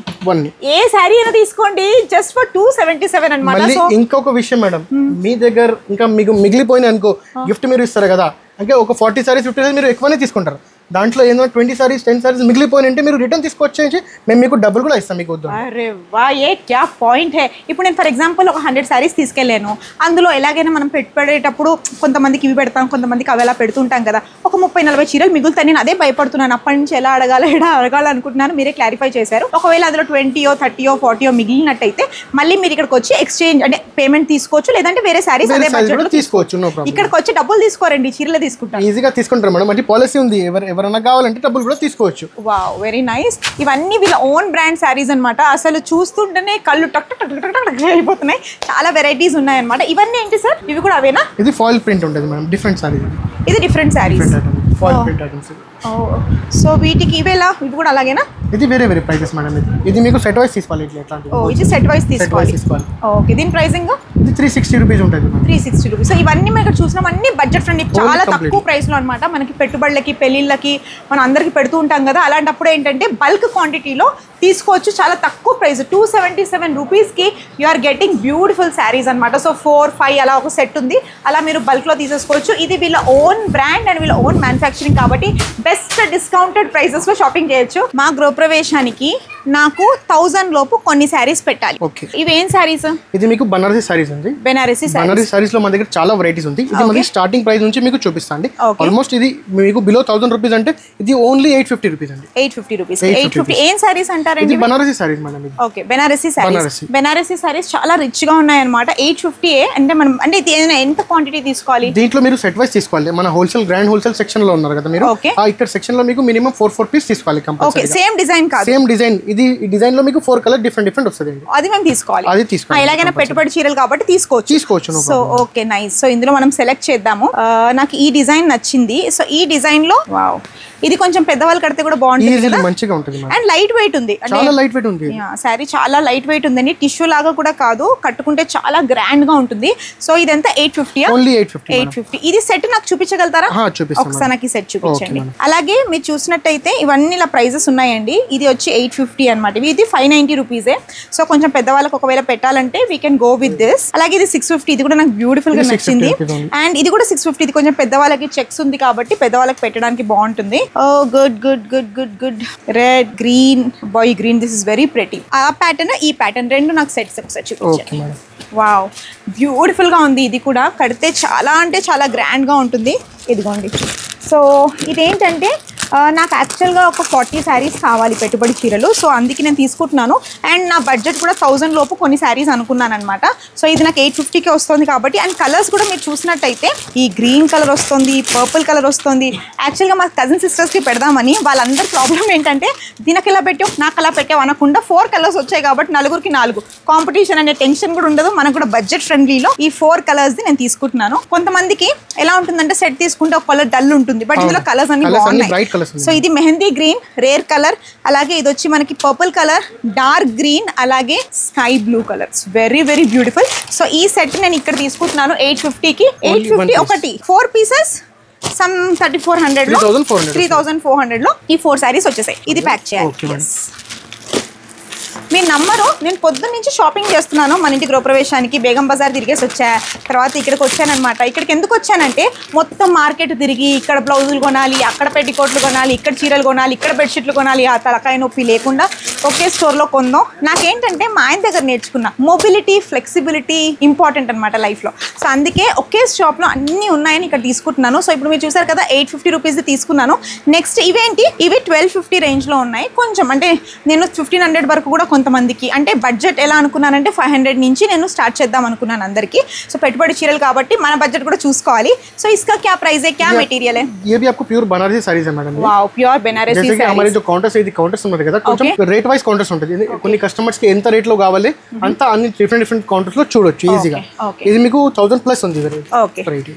ఏ సారీ అయినా తీసుకోండి జస్ట్ ఫర్ 277 అన్నమాట. మళ్ళీ ఇంకొక విషయం మేడం, మీ దగ్గర ఇంకా మీకు మిగిలిపోయిన అనుకో గిఫ్ట్ మీరు ఇస్తారు కదా, అంటే ఒక 40 సారీస్ 50 సారీస్ మీరు ఎక్కువనే తీసుకుంటారు. దాంట్లో ఏదో 20 సారీస్ 10 సారీస్ మిగిలిపోయినంటే మీరు రిటర్న్ తీసుకొచ్చేసి మేము మీకు డబ్బులు కూడా ఇస్తాం మీకు. అరే వా, ఏ క్యా పాయింట్ హే. ఇప్పుడు నేను ఫర్ ఎగ్జాంపుల్ ఒక 100 సారీస్ తీసుకెళ్ళాను, అందులో ఎలాగైనా మనం పెట్టుబడేటప్పుడు కొంతమందికి ఇవి పెడతాం, కొంతమందికి అవి ఎలా పెడుతుంటాం కదా, ఒక 30-40 చీరలు మిగులుతాయి. నేను అదే భయపడుతున్నాను, అప్పటి నుంచి ఎలా అడగాలనుకుంటున్నాను, మీరే క్లారిఫై చేశారు. ఒకవేళ అందులో 20, 30, 40 మిగిలినట్టయితే మళ్ళీ మీరు ఇక్కడికి వచ్చి ఎక్స్చేంజ్ అంటే పేమెంట్ తీసుకోవచ్చు, లేదంటే వేరే సారీస్ అదే బడ్జెట్ తీసుకోవచ్చు. ఇక్కడికి వచ్చి డబ్బులు తీసుకోరండి, చీరలే తీసుకుంటారు. ఈజీగా తీసుకుంటారు మేడం, అంటే పాలసీ ఉంది, ఎవరైనా కావాలంటే డబ్బులు కూడా తీసుకోవచ్చు. Wow, very nice. ఇవన్నీ వీళ్ళ ఓన్ బ్రాండ్ సారీస్ అన్నమాట. అసలు చూస్తుంటేనే కళ్ళు టక్ టక్ టక్ టక్ టక్ అయిపోతున్నాయి. చాలా వెరైటీస్ ఉన్నాయన్నమాట. ఇవన్నీ ఏంటి సార్? ఇవి కూడా అవేనా? ఇది ఫాయిల్ ప్రింట్ ఉంటుంది మేడం, డిఫరెంట్ సారీ. ఇది different saris, foil print items. So వీటికి ఇవేలా? ఇవి కూడా అలాగేనా? ఇది వేరే వేరే ప్రైసెస్ మేడం. ఇది మీకు సెట్ వైస్ తీసుకోవాలి, ఇట్లా ఇది సెట్ వైస్ తీసుకోవాలి. ఓకే, దీని ప్రైసింగ్ ఇది 360 రూపీస్ ఉంటుంది. 360 రూపీస్. సో ఇవన్నీ మనం చూసినాం అన్ని బడ్జెట్ ఫ్రెండ్లీ, చాలా తక్కువ ప్రైస్ లో అనమాట. మనకి పెట్టుబడులకి, పెళ్లిళ్ళకి మనం అందరికి పెడుతూ ఉంటాం కదా, అలాంటప్పుడు ఏంటంటే బల్క్ క్వాంటిటీలో తీసుకోవచ్చు, చాలా తక్కువ ప్రైస్. 277 రూపీస్కి you are getting beautiful saris అనమాట. సో 4-5 అలా ఒక సెట్ ఉంది, అలా మీరు బల్క్లో తీసేసుకోవచ్చు. ఇది వీళ్ళ ఓన్ బ్రాండ్ అండ్ వీళ్ళ ఓన్ మ్యానుఫ్యాక్చరింగ్ కాబట్టి బెస్ట్ డిస్కౌంటెడ్ ప్రైసెస్లో షాపింగ్ చేయొచ్చు. మా గృహప్రవేశానికి నాకు 1000 లోపు కొన్ని శారీస్ పెట్టాలి. ఇవి ఏం శారీస్? ఇది మీకు బనారసి శారీస్ ఉంది. బనారసి శారీస్ లో మన దగ్గర చాలా వెరైటీస్ ఉంది. ఇది మనకి స్టార్టింగ్ ప్రైస్ నుంచి మీకు చూపిస్తాండి. ఆల్మోస్ట్ ఇది మీకు బిలో 1000 రూపీస్ అంటే ఇది ఓన్లీ 850 రూపీస్ అండి. 850 రూపీస్. 850 ఏం శారీస్ అంటారండి? ఇది బనారసి శారీస్ మేడం. ఓకే, బనారసి శారీస్. బనారసి శారీస్ చాలా రిచ్ గా ఉన్నాయి అన్నమాట. 850 అంటే మనం అంటే ఇది ఎంత క్వాంటిటీ తీసుకోవాలి? దీంట్లో మీరు సెట్ వైస్ తీసుకోవాలి. మన హోల్సేల్ గ్రాండ్ హోల్సేల్ సెక్షన్ లో ఉన్నారు కదా మీరు, ఇక్కడ సెక్షన్ లో మీకు మినిమం 4 పీస్ తీసుకోవాలి కంపల్సరీ. సేమ్ డిజైన్ కాదు, సేమ్ డిజైన్. ఇది ఈ డిజైన్ లో మీకు 4 కలర్ డిఫరెంట్ వస్తుంది. అది మేము తీసుకోవాలి. అది తీసుకోవాలి. ఎలాగైనా పెట్టుబడి చీరలు కాబట్టి తీసుకోవచ్చు. So okay, nice. సో ఇందులో మనం సెలెక్ట్ చేద్దాము. నాకు ఈ డిజైన్ నచ్చింది. సో ఈ డిజైన్ లో వావ్, ఇది కొంచెం పెద్దవాళ్ళు కడితే కూడా బాగుంటుంది కదా, మంచిగా ఉంటుంది అండ్ లైట్ వెయిట్ ఉంది. చాలా లైట్ వెయిట్ ఉంది. సారీ చాలా లైట్ వెయిట్ ఉందండి, టిష్యూ లాగా కూడా కాదు, కట్టుకుంటే చాలా గ్రాండ్ గా ఉంటుంది. సో ఇదంతా 850. ఓన్లీ 850. ఇది సెట్ నాకు చూపించగలుగుతారా? ఒకసారి నాకు ఈ సెట్ చూపించండి. అలాగే మీరు చూసినట్టయితే ఇవన్నీ ఇలా ప్రైజెస్ ఉన్నాయండి. ఇది వచ్చి 850 అనమాట. ఇది 590 రూపీసే. సో కొంచెం పెద్దవాళ్ళకి ఒకవేళ పెట్టాలంటే we can go with this. అలాగే ఇది 650. ఇది కూడా నాకు బ్యూటిఫుల్ గా నచ్చింది. అండ్ ఇది కూడా 650. ఇది కొంచెం పెద్దవాళ్ళకి చెక్స్ ఉంది కాబట్టి పెద్దవాళ్ళకి పెట్టడానికి బాగుంటుంది. Oh, good. Red, green, boy green. This is very pretty. ఆ ప్యాటర్న్, ఈ ప్యాటర్న్ రెండు నాకు సెట్స్ ఒకసారి చూపించండి. వావ్, బ్యూటిఫుల్ గా ఉంది. ఇది కూడా కడితే చాలా అంటే చాలా గ్రాండ్ గా ఉంటుంది. ఇదిగోండి. సో ఇదేంటంటే నాకు యాక్చువల్గా ఒక 40 శారీస్ కావాలి పెట్టుబడి చీరలు. సో అందుకే నేను తీసుకుంటున్నాను. అండ్ నా బడ్జెట్ కూడా 1000 లోపు కొన్ని శారీస్ అనుకున్నాను అనమాట. సో ఇది నాకు 850కే వస్తుంది కాబట్టి. అండ్ కలర్స్ కూడా మీరు చూసినట్టయితే ఈ గ్రీన్ కలర్ వస్తుంది, పర్పుల్ కలర్ వస్తుంది. యాక్చువల్గా మా కజిన్ సిస్టర్స్కి పెడదామని, వాళ్ళందరి ప్రాబ్లం ఏంటంటే దీనికి ఎలా పెట్టావు నాకు అలా పెట్టావు అనకుండా 4 కలర్స్ వచ్చాయి కాబట్టి 4కి 4 కాంపిటీషన్ అనే టెన్షన్ కూడా ఉండదు. మనకు కూడా బడ్జెట్ ఫ్రెండ్లీలో ఈ 4 కలర్స్ది నేను తీసుకుంటున్నాను. కొంతమందికి ఎలా ఉంటుందంటే సెట్ తీసుకుంటే ఒక కలర్ డల్ ఉంటుంది, బట్ ఇందులో కలర్స్ అన్ని బాగున్నాయి. సో ఇది మెహందీ గ్రీన్, రేర్ కలర్. అలాగే ఇది వచ్చి మనకి పర్పుల్ కలర్, డార్క్ గ్రీన్, అలాగే sky blue colours. Very very beautiful. So ఈ సెట్ నేను ఇక్కడ తీసుకుంటున్నాను 850కి. 850 ఒకటి 4 పీసెస్ సమ్ 3400 లో 3400 లో ఈ 4 శారీస్ వచ్చేసాయి. ఇది ప్యాక్ చేయాలి. మీ నంబరు, నేను పొద్దున్న నుంచి షాపింగ్ చేస్తున్నాను మన ఇంటి గృహప్రవేశానికి. బేగం బజార్ తిరిగేసి వచ్చా, తర్వాత ఇక్కడికి వచ్చానమాట. ఇక్కడికి ఎందుకు వచ్చానంటే మొత్తం మార్కెట్ తిరిగి ఇక్కడ బ్లౌజులు కొనాలి, అక్కడ పెట్టికోట్లు కొనాలి, ఇక్కడ చీరలు కొనాలి, ఇక్కడ బెడ్షీట్లు కొనాలి, ఆ తలకాయ నొప్పి లేకుండా ఒకే స్టోర్లో కొందాం. నాకేంటంటే మా ఆయన దగ్గర నేర్చుకున్నా మొబిలిటీ, ఫ్లెక్సిబిలిటీ ఇంపార్టెంట్ అనమాట లైఫ్లో. సో అందుకే ఒకే షాప్లో అన్నీ ఉన్నాయని ఇక్కడ తీసుకుంటున్నాను. సో ఇప్పుడు మీరు చూసారు కదా 850 రూపీస్ది తీసుకున్నాను. నెక్స్ట్ ఇవేంటి, ఇవి 1250 రేంజ్లో ఉన్నాయి. కొంచెం అంటే నేను 1500 వరకు కూడా కొంతమందికి, అంటే బడ్జెట్ ఎలా అనుకున్నానంటే 500 నుంచి నేను స్టార్ట్ చేద్దాం అనుకున్నాను అందరికి. సో పెట్టుబడి చీరలు కాబట్టి మన బడ్జెట్ కూడా చూసుకోవాలి. సో इसका क्या प्राइस है, क्या मटेरियल है? ये भी आपको प्योर बनारसी साड़ीज है madam. Wow, pure Banarasi sari. जैसे कि हमारे जो काउंटर्स है, ఇది కౌంటర్స్ ఉన్నాయి కదా, కొంచెం రేట్ వైస్ కౌంటర్స్ ఉంటాయి. కొన్ని కస్టమర్స్ కి ఎంత రేట్ లో కావాలి అంత అన్ని డిఫరెంట్ కౌంటర్స్ లో చూడొచ్చు ఈజీగా. ఇది మీకు 1000 ప్లస్ ఉంది. ఓకే,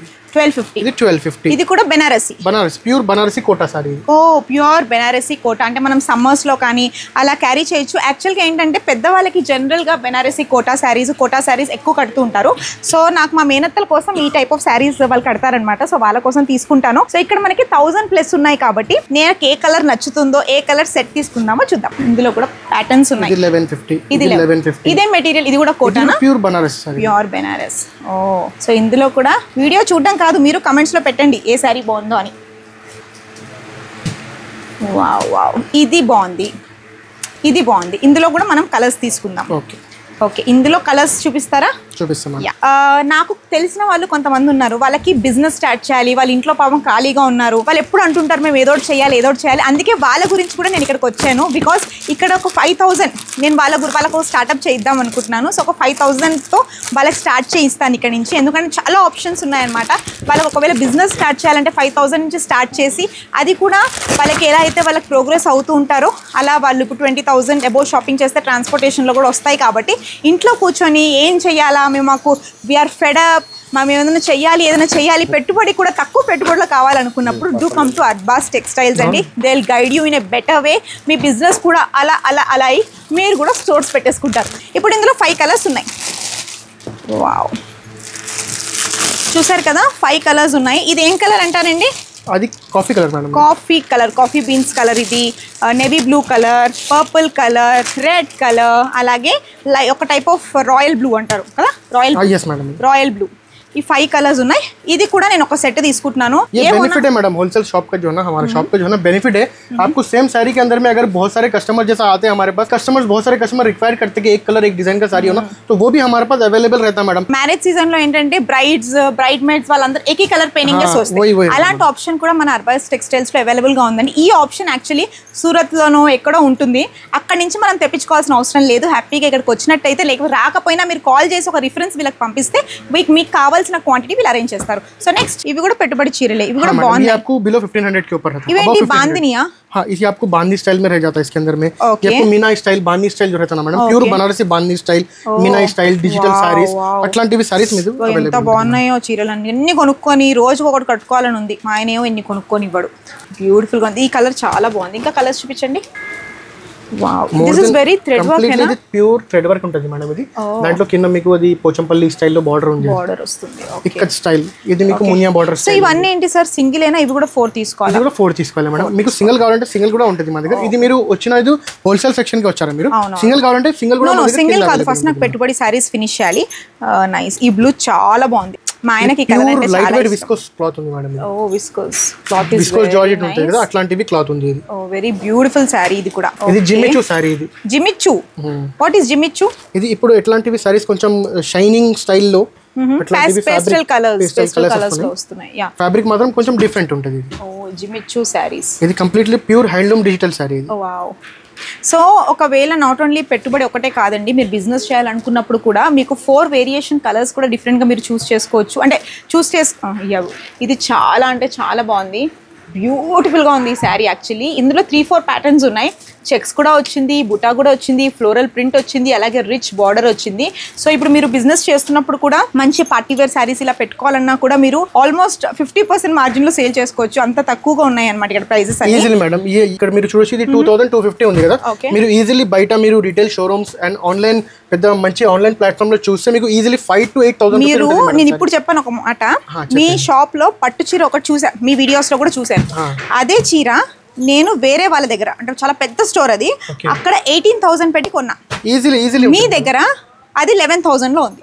1250. ఇది 1250. ఇది కూడా Banarasi, pure Banarasi Kota sari. Oh, pure Banarasi Kota. అంటే మనం సమ్మర్స్ లో కానీ అలా క్యారీ చేయొచ్చు. యాక్చువల్గా ఏంటంటే పెద్దవాళ్ళకి జనరల్ గా బనారసి కోటా శారీస్ ఎక్కువ కడుతూ ఉంటారు. సో నాకు మా మేనత్తల కోసం ఈ టైప్ ఆఫ్ శారీస్ వాళ్ళు కడతారనమాట. సో వాళ్ళ కోసం తీసుకుంటాను. సో ఇక్కడ మనకి 1000 ప్లస్ ఉన్నాయి కాబట్టి నేను ఏ కలర్ నచ్చుతుందో, ఏ కలర్ సెట్ తీసుకుందామో చూద్దాం. ఇందులో కూడా ప్యాటర్న్స్ ఉన్నాయి. ఇది 1150. ఇదే మెటీరియల్, ఇది కూడా కోటానా? ప్యూర్ బనారస్. ప్యూర్ బనారస్. ఓ, సో ఇందులో కూడా వీడియో చూడడం కాదు, మీరు కమెంట్స్ లో పెట్టండి ఏ శారీ బాగుందో అని. వావ్ వావ్, ఇది బాగుంది, ఇది బాగుంది. ఇందులో కూడా మనం కలర్స్ తీసుకుందాం. ఓకే ఓకే, ఇందులో కలర్స్ చూపిస్తారా? చూపిస్తాం. నాకు తెలిసిన వాళ్ళు కొంతమంది ఉన్నారు, వాళ్ళకి బిజినెస్ స్టార్ట్ చేయాలి, వాళ్ళ ఇంట్లో పాపం ఖాళీగా ఉన్నారు, వాళ్ళు ఎప్పుడు అంటుంటారు మేము ఏదో చేయాలి ఏదో చేయాలి. అందుకే వాళ్ళ గురించి కూడా నేను ఇక్కడికి వచ్చాను. బికాస్ ఇక్కడ ఒక 5000 నేను వాళ్ళకు స్టార్ట్అప్ చేద్దాం అనుకుంటున్నాను. సో ఒక 5000తో వాళ్ళకి స్టార్ట్ చేయిస్తాను ఇక్కడ నుంచి. ఎందుకంటే చాలా ఆప్షన్స్ ఉన్నాయన్నమాట. వాళ్ళకి ఒకవేళ బిజినెస్ స్టార్ట్ చేయాలంటే 5000 నుంచి స్టార్ట్ చేసి, అది కూడా వాళ్ళకి ఎలా అయితే వాళ్ళకి ప్రోగ్రెస్ అవుతూ ఉంటారో అలా వాళ్ళు ఇప్పుడు 20,000 అబోవ్ షాపింగ్ చేస్తే ట్రాన్స్పోర్టేషన్లో కూడా వస్తాయి. కాబట్టి ఇంట్లో కూర్చొని ఏం చేయాలా, మాకు వీఆర్ ఫెడప్, మేము ఏదైనా చేయాలి, పెట్టుబడి కూడా తక్కువ పెట్టుబడిలో కావాలనుకున్నప్పుడు do come to Arbaaz Textiles అండి. They will guide you in a better way. మీ బిజినెస్ కూడా అలా అయి మీరు కూడా స్టోర్స్ పెట్టేసుకుంటారు. ఇప్పుడు ఇందులో 5 కలర్స్ ఉన్నాయి. వావ్, చూసారు కదా 5 కలర్స్ ఉన్నాయి. ఇది ఏం కలర్ అంటారండి? అది coffee colour madam. Coffee colour, coffee beans colour, ఇది navy blue colour, purple colour, red colour, అలాగే ఒక టైప్ ఆఫ్ రాయల్ బ్లూ అంటారు కదా, రాయల్ బ్లూ. ఈ 5 कलर्स ఉన్నాయి. ఇది కూడా నేను ఒక సెట్ తీసుకుంటున్నాను. ये बेनिफिट है मैडम होलसेल शॉप का जो है ना, हमारे शॉप का जो है ना बेनिफिट है. आपको सेम साड़ी के अंदर में अगर बहुत सारे कस्टमर जैसा आते हैं हमारे पास, कस्टमर्स बहुत सारे कस्टमर रिक्वायर करते हैं कि एक कलर एक डिजाइन का साड़ी हो ना, तो वो भी हमारे पास अवेलेबल रहता है मैडम. మ్యారేజ్ సీజన్ లో ఏంటంటే బ్రైడ్స్ బ్రైడ్ మేడ్స్ వాళ్ళందరూ ఏకీ కలర్ పెయింటింగ్ చేసి వస్తాయి. అలాంటి ఆప్షన్ కూడా మన అర్బాస్ టెక్స్టైల్స్ లో అవైలబుల్ గా ఉందండి. ఈ ఆప్షన్ యాక్చువల్లీ సూరత్ లోనో ఎక్కడో ఉంటుంది. అక్కడ నుంచి మనం తెప్పించుకోవాల్సిన అవసరం లేదు. హ్యాపీగా ఇక్కడికి వచ్చినట్టయితే, లేకపోతే రాకపోయినా మీరు కాల్ చేసి ఒక రిఫరెన్స్ వీళ్ళకి పంపిస్తే మీకు కావాల్సిన క్వాంటిటీ వీళ్ళు అరేంజ్ చేస్తారు. సో నెక్స్ట్ ఇవి కూడా పెట్టుబడి చీరలే. ఇవి కూడా బాగుంది. आपको बिलो 1500 के ऊपर रहता है. इवेंटी बांधनिया. हाँ, इसे आपको बांधनी स्टाइल में रह जाता है इसके अंदर में. ये आपको मीना स्टाइल बांधनी स्टाइल जो रहता है ना मैडम, प्योर बनारसी बांधनी स्टाइल, मीना स्टाइल, डिजिटल सारीస్, అట్లాంటివి సారీస్ మీద అవైలబుల్. ఎంత బాగున్నాయో చీరలన్నీ. ఎన్ని కొనుక్కొని రోజుకి ఒకటి కట్టుకోవాలని ఉంది. మా ఆయనేమో ఎన్ని కొనుక్కొని ఇవ్వడు. బ్యూటిఫుల్ గా ఉంది. ఈ కలర్ చాలా బాగుంది. ఇంకా కలర్స్ చూపించండి. Wow, this is very thread work. ఇది ప్యూర్ థ్రెడ్ వర్క్ ఉంటుంది మేడం. ఇది దాంట్లో కింద మీకు అది పోచంపల్లి స్టైల్ లో బార్డర్ ఉంది. బార్డర్ వస్తుంది. ఇక్కడ స్టైల్ ఇది మీకు మునియా బార్డర్. సో ఇవన్నీ ఏంటి సార్, సింగిల్ అయినా? ఇవి కూడా 4 తీసుకోవాలి. ఇది కూడా 4 తీసుకోవాలి మేడం. మీకు సింగిల్ కావాలంటే సింగిల్ కూడా ఉంటుంది మా దగ్గర. ఇది మీరు వచ్చిన ఇది హోల్సేల్ సెక్షన్ కి వచ్చారా మీరు? సింగిల్ కావాలంటే సింగిల్ కూడా. సింగిల్ కాదు, ఫస్ట్ నాకు పెట్టుబడి సారీస్ ఫినిష్ చేయాలి. నైస్. ఈ బ్లూ చాలా బాగుంది. మా ఆయనకి కలర్ అంటే చాలా ఇష్టం. విస్కోస్ క్లాత్ ఉంది మేడం. ఓ viscose cloth is viscose georgette ఉంటుంది కదా, అట్లాంటివి క్లాత్ ఉంది. ఇది ఓ వెరీ బ్యూటిఫుల్ సారీ. ఇది కూడా ఇది జిమిచూ సారీ. ఇది జిమిచూ. What is Jimmy Choo? ఇది ఇప్పుడు ఎట్లాంటివి సారీస్ కొంచెం షైనింగ్ స్టైల్ లో పేస్టల్ కలర్స్ లో వస్తున్నాయి. యా, ఫ్యాబ్రిక్ మాత్రం కొంచెం డిఫరెంట్ ఉంటుంది. ఓ జిమిచూ సారీస్. ఇది completely pure handloom digital sorry. ఇది వావ్. సో ఒకవేళ నాట్ ఓన్లీ పెట్టుబడి ఒకటే కాదండి, మీరు బిజినెస్ చేయాలనుకున్నప్పుడు కూడా మీకు 4 వేరియేషన్ కలర్స్ కూడా డిఫరెంట్గా మీరు చూస్ చేసుకోవచ్చు. అంటే ఇది చాలా అంటే చాలా బాగుంది. బ్యూటిఫుల్గా ఉంది ఈ శారీ. యాక్చువల్లీ ఇందులో 3-4 ప్యాటర్న్స్ ఉన్నాయి. చెక్స్ కూడా వచ్చింది, బుటా కూడా వచ్చింది, ఫ్లోరల్ ప్రింట్ వచ్చింది, అలాగే రిచ్ బార్డర్ వచ్చింది. సో ఇప్పుడు మీరు బిజినెస్ చేస్తున్నప్పుడు కూడా మంచి పార్టీవేర్ శారీస్ ఇలా పెట్టుకోవాలన్నా కూడా మీరు ఆల్మోస్ట్ 50% మార్జిన్ లో సేల్ చేసుకోవచ్చు. అంత తక్కువగా ఉన్నాయి అన్నమాట ఇక్కడ ప్రైసెస్. Easily madam. ఇక్కడ మీరు చూసి ఇది 2250 ఉంది కదా, మీరు ఈజీలీ బయట మీరు రిటైల్ షోరూమ్స్ అండ్ ఆన్లైన్ పెద్ద మంచి ఆన్లైన్ ప్లాట్ఫామ్ లో చూస్తే మీకు ఈజీలీ 5 to 8,000. మీరు నేను ఇప్పుడు చెప్పాను ఒక మాట, మీ షాప్ లో పట్టు చీర ఒకటి చూసాను, మీ వీడియోస్ లో కూడా చూసాను. అదే చీర నేను వేరే వాళ్ళ దగ్గర, అంటే చాలా పెద్ద స్టోర్ అది, అక్కడ 18,000 పెట్టి కొన్నా. ఈజీలీ మీ దగ్గర అది 11,000 లో ఉంది.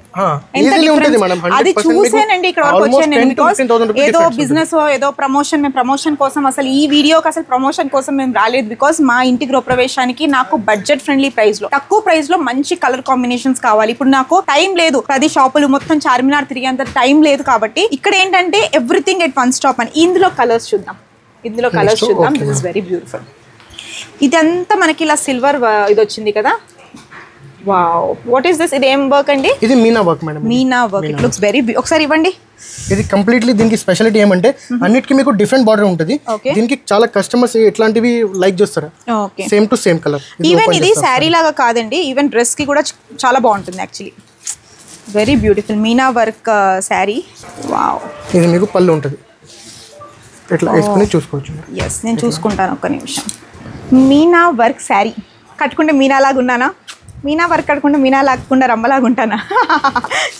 అది చూసానండి ఇక్కడ వచ్చాను. ఏదో బిజినెస్ ఏదో ప్రమోషన్ కోసం, అసలు ఈ వీడియోకి అసలు ప్రమోషన్ కోసం మేము రాలేదు. బికాస్ మా ఇంటి గృహప్రవేశానికి నాకు బడ్జెట్ ఫ్రెండ్లీ ప్రైస్ లో, తక్కువ ప్రైస్ లో మంచి కలర్ కాంబినేషన్స్ కావాలి. ఇప్పుడు నాకు టైం లేదు, 10 షాపులు మొత్తం చార్మినార్ తిరిగేంత టైం లేదు. కాబట్టి ఇక్కడ ఏంటంటే ఎవ్రీథింగ్ ఎట్ వన్ స్టాప్ అని. ఇందులో కలర్స్ చూద్దాం. This is very beautiful. ఇదంతా మనకి ఇలా సిల్వర్ ఇది వచ్చింది కదా. Wow, what is this? ఇది ఏం వర్క్ అండి? ఇది Meena work madam. Meena work. It looks very ఒకసారి ఇవ్వండి. ఇది కంప్లీట్లీ దీనికి స్పెషాలిటీ ఏమంటే అన్నిటికీ మీకు డిఫరెంట్ బార్డర్ ఉంటుంది. దీనికి చాలా కస్టమర్స్ ఎట్లాంటివి లైక్ చేస్తారు. Same to same colour. Even ఇది శారీ లాగా కాదండి, ఈవెన్ డ్రెస్ కి కూడా చాలా బాగుంటుంది actually. Very beautiful Meena work sari. Wow. ఇది మీకు పళ్ళు ఉంటుంది, ఇట్లా వేసుకొని చూసుకోవచ్చు. ఎస్, నేను చూసుకుంటాను. ఒక్క నిమిషం. మీనా వర్క్ శారీ కట్టుకుంటే మీనా లాగా ఉన్నానా? మీనా వర్క్ కట్టుకుంటే మీనా లాగకుండా రమ్మలాగా ఉంటానా?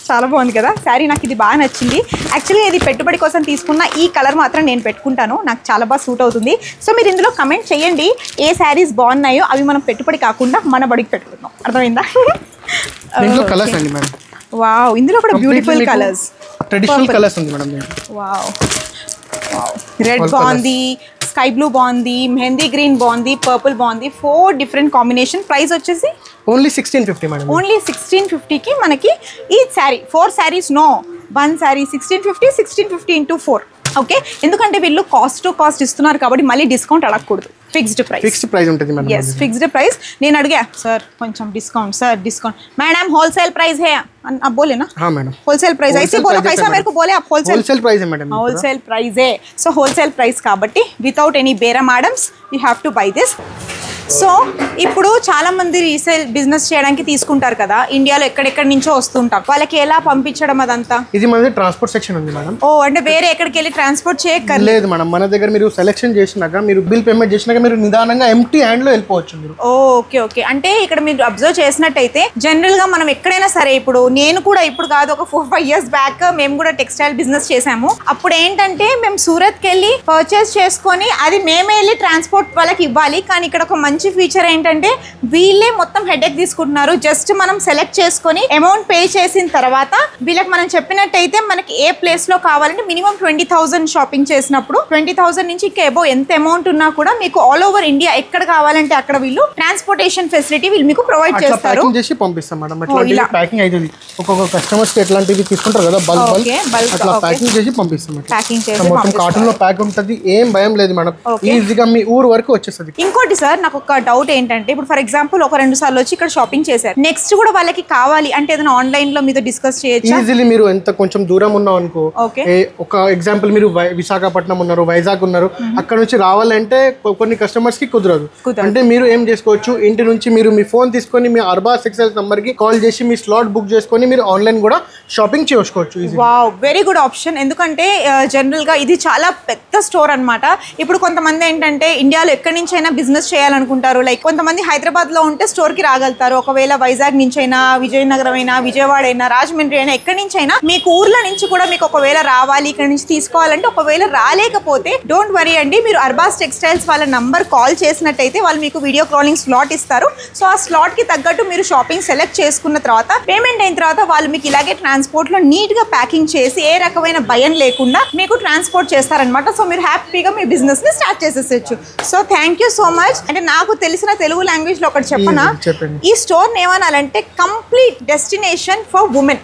చాలా బాగుంది కదా శారీ. నాకు ఇది బాగా నచ్చింది. యాక్చువల్లీ ఇది పెట్టుబడి కోసం తీసుకున్న ఈ కలర్ మాత్రం నేను పెట్టుకుంటాను, నాకు చాలా బాగా సూట్ అవుతుంది. సో మీరు ఇందులో కమెంట్ చేయండి ఏ శారీస్ బాగున్నాయో, అవి మనం పెట్టుబడి కాకుండా మన బడికి పెట్టుకుందాం. అర్థమైందా? వావ్, ఇందులో కూడా బ్యూటిఫుల్ కలర్స్, ట్రెడిషనల్ కలర్స్ ఉంది మేడం. వావ్, రెడ్ బాగుంది, స్కై బ్లూ బాగుంది, మెహందీ గ్రీన్ బాగుంది, పర్పుల్ బాగుంది. 4 డిఫరెంట్ కాంబినేషన్. ప్రైస్ వచ్చేసి ఓన్లీ 1650 మేడం. ఓన్లీ 1650కి మనకి ఈ sari. 4 saris no, 1 sari 1650 into 4. Okay, ఎందుకంటే వీళ్ళు కాస్ట్ టు కాస్ట్ ఇస్తున్నారు కాబట్టి మళ్ళీ డిస్కౌంట్ అడగకూడదు. ఫిక్స్డ్ ప్రైస్ ఉంటుంది మేడం. yes, fixed price. నేను అడిగా సార్ కొంచెం discount, sir discount. Madam wholesale price है आप बोले ना? हाँ मैडम, होलसेल प्राइस. ऐसे बोलो, कैसा मेरे को बोले आप? होलसेल प्राइस है मैडम. होलसेल प्राइस है. సో హోల్సేల్ ప్రైస్ కాబట్టి వితౌట్ ఎనీ బేరా madams you have to buy this. So ఇప్పుడు చాలా మంది రీసేల్ బిజినెస్ చేయడానికి తీసుకుంటారు కదా, ఇండియాలో ఎక్కడెక్కడి నుంచో వస్తుంటారు. వాళ్ళకి ఎలా పంపించడం అదంతా? ఇది మనది ట్రాన్స్పోర్ట్ సెక్షన్ ఉంది మేడం. ఓ, అంటే వేరే ఎక్కడికి వెళ్ళి ట్రాన్స్పోర్ట్ చేయక్కర్లేదు? లేదు మేడం, మన దగ్గర మీరు సెలెక్షన్ చేసినాక, మీరు బిల్ పేమెంట్ చేసినాక మీరు నిదానంగా ఎంప్టీ హ్యాండ్ లో వెళ్ళిపోవచ్చు మీరు. Okay okay. అంటే ఇక్కడ మీరు అబ్జర్వ్ చేసినట్టయితే జనరల్ గా మనం ఎక్కడైనా సరే, ఇప్పుడు నేను కూడా ఇప్పుడు కాదు, ఒక 4-5 years బ్యాక్ మేము కూడా టెక్స్టైల్ బిజినెస్ చేసాము. అప్పుడు ఏంటంటే మేము సూరత్కి వెళ్ళి పర్చేస్ చేసుకొని అది మేమే వెళ్ళి ట్రాన్స్పోర్ట్ వాళ్ళకి ఇవ్వాలి. కానీ ఇక్కడ ఒక మంచి ఫీచర్ ఏంటంటే వీళ్ళే మొత్తం హెడేక్ తీసుకుంటున్నారు. జస్ట్ మనం సెలెక్ట్ చేసుకొని అమౌంట్ పే చేసిన తర్వాత వీళ్ళకి మనం చెప్పినట్టయితే మనకి ఏ ప్లేస్ లో కావాలంటే మినిమం 20,000 షాపింగ్ చేసినప్పుడు 20,000 నుంచి ఇంకా అబౌవ్ ఎంత అమౌంట్ ఉన్నా కూడా మీకు ఆల్ ఓవర్ ఇండియా ఎక్కడ కావాలంటే అక్కడ వీళ్ళు ట్రాన్స్పోర్టేషన్ ఫెసిలిటీ వీళ్ళు మీకు ప్రొవైడ్ చేస్తారు. చేసి పంపిస్తాం మేడం. అట్లా ప్యాకింగ్ అయితే ఒక్కొక్క కస్టమర్స్ కి ఎట్లాంటివి తీసుకుంటారు కదా, బల్క్ అట్లా ప్యాకింగ్ చేసి పంపిస్తాం. ప్యాకింగ్ చేసి మొత్తం కాటన్ లో ప్యాక్ ఉంటుంది, ఏం భయం లేదు మేడం. ఈజీగా మీ ఊరు వరకు వచ్చేస్తుంది. ఇంకోటి సార్, నాకు ఒక డౌట్ ఏంటంటే, ఇప్పుడు ఫర్ ఎగ్జాంపుల్ ఒక 2 సార్లు వచ్చి ఇక్కడ షాపింగ్ చేశారు, నెక్స్ట్ కూడా వాళ్ళకి కావాలి అంటే ఏదైనా ఆన్లైన్ లో మీతో డిస్కస్ చేయొచ్చు ఈజీలీ. మీరు ఎంత కొంచెం దూరం ఉన్నాం అనుకో, ఒక ఎగ్జాంపుల్ మీరు విశాఖపట్నం ఉన్నారు, వైజాగ్ ఉన్నారు, అక్కడ నుంచి రావాలంటే కొన్ని కస్టమర్స్ కి కుదరదు. అంటే మీరు ఏం చేసుకోవచ్చు, ఇంటి నుంచి మీరు మీ ఫోన్ తీసుకొని మీ అర్బాస్ టెక్స్టైల్స్ నంబర్ కి కాల్ చేసి మీ స్లాట్ బుక్ చేసుకొని మీరు ఆన్లైన్ కూడా షాపింగ్ చేసుకోవచ్చు. Wow, very good option. ఎందుకంటే జనరల్ గా ఇది చాలా పెద్ద స్టోర్ అన్నమాట. ఇప్పుడు కొంతమంది ఏంటంటే ఇండియాలో ఎక్కడి నుంచి అయినా బిజినెస్ చేయాలనుకుంటారు. లైక్ కొంతమంది హైదరాబాద్ లో ఉంటే స్టోర్ కి రాగలుగుతారు. ఒకవేళ వైజాగ్ నుంచి అయినా, విజయనగరం అయినా, విజయవాడ అయినా, రాజమండ్రి అయినా, ఎక్కడి నుంచి అయినా మీకు ఊర్ల నుంచి కూడా మీకు ఒకవేళ రావాలి, ఇక్కడ నుంచి తీసుకోవాలంటే, ఒకవేళ రాలేకపోతే డోంట్ వరీ అండి, మీరు అర్బాస్ టెక్స్టైల్స్ వాళ్ళ నంబర్ కాల్ చేసినట్టయితే వాళ్ళు మీకు వీడియో కాలింగ్ స్లాట్ ఇస్తారు. సో ఆ స్లాట్ కి తగ్గట్టు మీరు షాపింగ్ సెలెక్ట్ చేసుకున్న తర్వాత పేమెంట్ అయిన తర్వాత వాళ్ళు మీకు ఇలాగే ట్రాన్స్పోర్ట్ లో నీట్ గా ప్యాకింగ్ చేసి ఏ రకమైన భయం లేకుండా మీకు ట్రాన్స్పోర్ట్ చేస్తారనమాట. సో మీరు హ్యాపీగా మీ బిజినెస్ ని స్టార్ట్ చేసేసచ్చు. So thank you so much. అంటే నాకు తెలిసిన తెలుగు లాంగ్వేజ్ లో ఒకటి చెప్పనా, ఈ స్టోర్ ఏమనాలంటే కంప్లీట్ డెస్టినేషన్ ఫర్ ఉమెన్.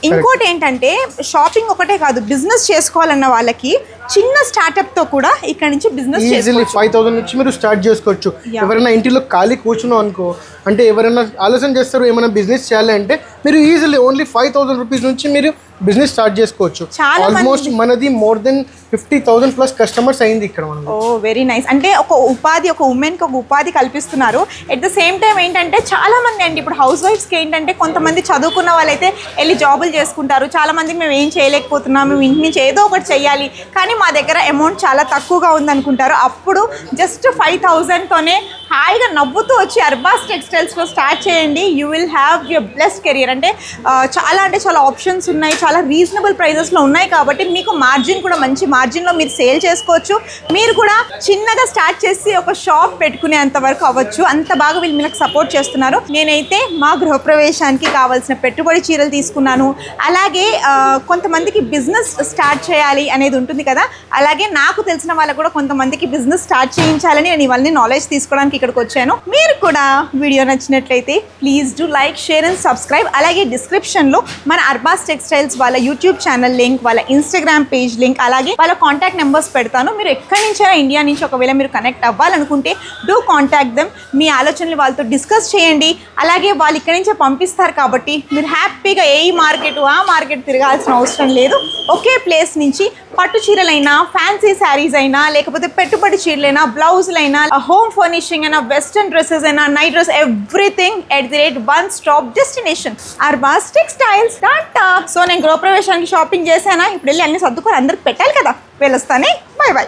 ఇంకోటి ఏంటంటే షాపింగ్ ఒకటే కాదు, బిజినెస్ చేసుకోవాలన్న వాళ్ళకి చిన్న స్టార్ట్అప్ తో కూడా ఇక్కడ నుంచి బిజినెస్ ఈజీలీ 5,000 నుంచి మీరు స్టార్ట్ చేసుకోవచ్చు. ఎవరైనా ఇంటిలో ఖాళీ కూర్చున్నాం అనుకో, అంటే ఎవరైనా ఆలోచన చేస్తారు ఏమైనా బిజినెస్ చేయాలి అంటే, మీరు ఈజీలీ ఓన్లీ 5,000 రూపీస్ నుంచి మీరు బిజినెస్ స్టార్ట్ చేసుకోవచ్చు. ఆల్మోస్ట్ మనది మోర్ దెన్ 50,000 ప్లస్ కస్టమర్స్ అయింది ఇక్కడ. ఓ వెరీ నైస్. అంటే ఒక ఉపాధి, ఒక ఉమెన్కి ఒక ఉపాధి కల్పిస్తున్నారు. ఎట్ ద సేమ్ టైం ఏంటంటే చాలా మంది అండి ఇప్పుడు హౌస్ వైఫ్స్కి ఏంటంటే, కొంతమంది చదువుకున్న వాళ్ళైతే వెళ్ళి జాబులు చేసుకుంటారు. చాలా మంది మేము ఏం చేయలేకపోతున్నాము, మేము ఇంటి నుంచి ఏదో ఒకటి చెయ్యాలి, కానీ మా దగ్గర అమౌంట్ చాలా తక్కువగా ఉందనుకుంటారు. అప్పుడు జస్ట్ 5,000తోనే హాయిగా నవ్వుతూ వచ్చి అర్బాస్ టెక్స్టైల్స్లో స్టార్ట్ చేయండి. You will have your blessed career. అంటే చాలా ఆప్షన్స్ ఉన్నాయి, చాలా రీజనబుల్ ప్రైజెస్లో ఉన్నాయి కాబట్టి మీకు మార్జిన్ కూడా మంచి మార్జిన్లో మీరు సేల్ చేసుకోవచ్చు. మీరు కూడా చిన్నగా స్టార్ట్ చేసి ఒక షాప్ పెట్టుకునేంత వరకు అవ్వచ్చు. అంత బాగా వీళ్ళు మీకు సపోర్ట్ చేస్తున్నారు. నేనైతే మా గృహప్రవేశానికి కావాల్సిన పెట్టుబడి చీరలు తీసుకున్నాను. అలాగే కొంతమందికి బిజినెస్ స్టార్ట్ చేయాలి అనేది ఉంటుంది కదా, అలాగే నాకు తెలిసిన వాళ్ళకు కూడా కొంతమందికి బిజినెస్ స్టార్ట్ చేయించాలని నేను ఇవన్నీ నాలెడ్జ్ తీసుకోవడానికి ఇక్కడికి వచ్చాను. మీరు కూడా వీడియో నచ్చినట్లయితే please do like, share and subscribe. అలాగే డిస్క్రిప్షన్లో మన అర్బాస్ టెక్స్టైల్స్ వాళ్ళ యూట్యూబ్ ఛానల్ లింక్, వాళ్ళ ఇన్స్టాగ్రామ్ పేజ్ లింక్, అలాగే వాళ్ళ కాంటాక్ట్ నెంబర్స్ పెడతాను. మీరు ఎక్కడి నుంచైనా ఇండియా నుంచి ఒకవేళ మీరు కనెక్ట్ అవ్వాలనుకుంటే డూ కాంటాక్ట్ దెమ్. మీ ఆలోచనలు వాళ్ళతో డిస్కస్ చేయండి. అలాగే వాళ్ళు ఇక్కడి నుంచే పంపిస్తారు కాబట్టి మీరు హ్యాపీగా ఏ మార్కెట్ ఆ మార్కెట్ తిరగాల్సిన అవసరం లేదు. ఒకే ప్లేస్ నుంచి పట్టు చీరలైనా, ఫ్యాన్సీ శారీస్ అయినా, లేకపోతే పెట్టుబడి చీరలైనా, బ్లౌజులైనా, హోమ్ ఫర్నిషింగ్ అయినా, వెస్టర్న్ డ్రెస్సెస్ అయినా, night dress, everything at the rate one stop destination Arbaz textiles. Tata. So నేను గృహప్రవేశానికి షాపింగ్ చేశానా, ఇప్పుడు వెళ్ళి అన్ని సర్దుకొని అందరికి పెట్టాలి కదా, వెళ్ళొస్తానే. By by.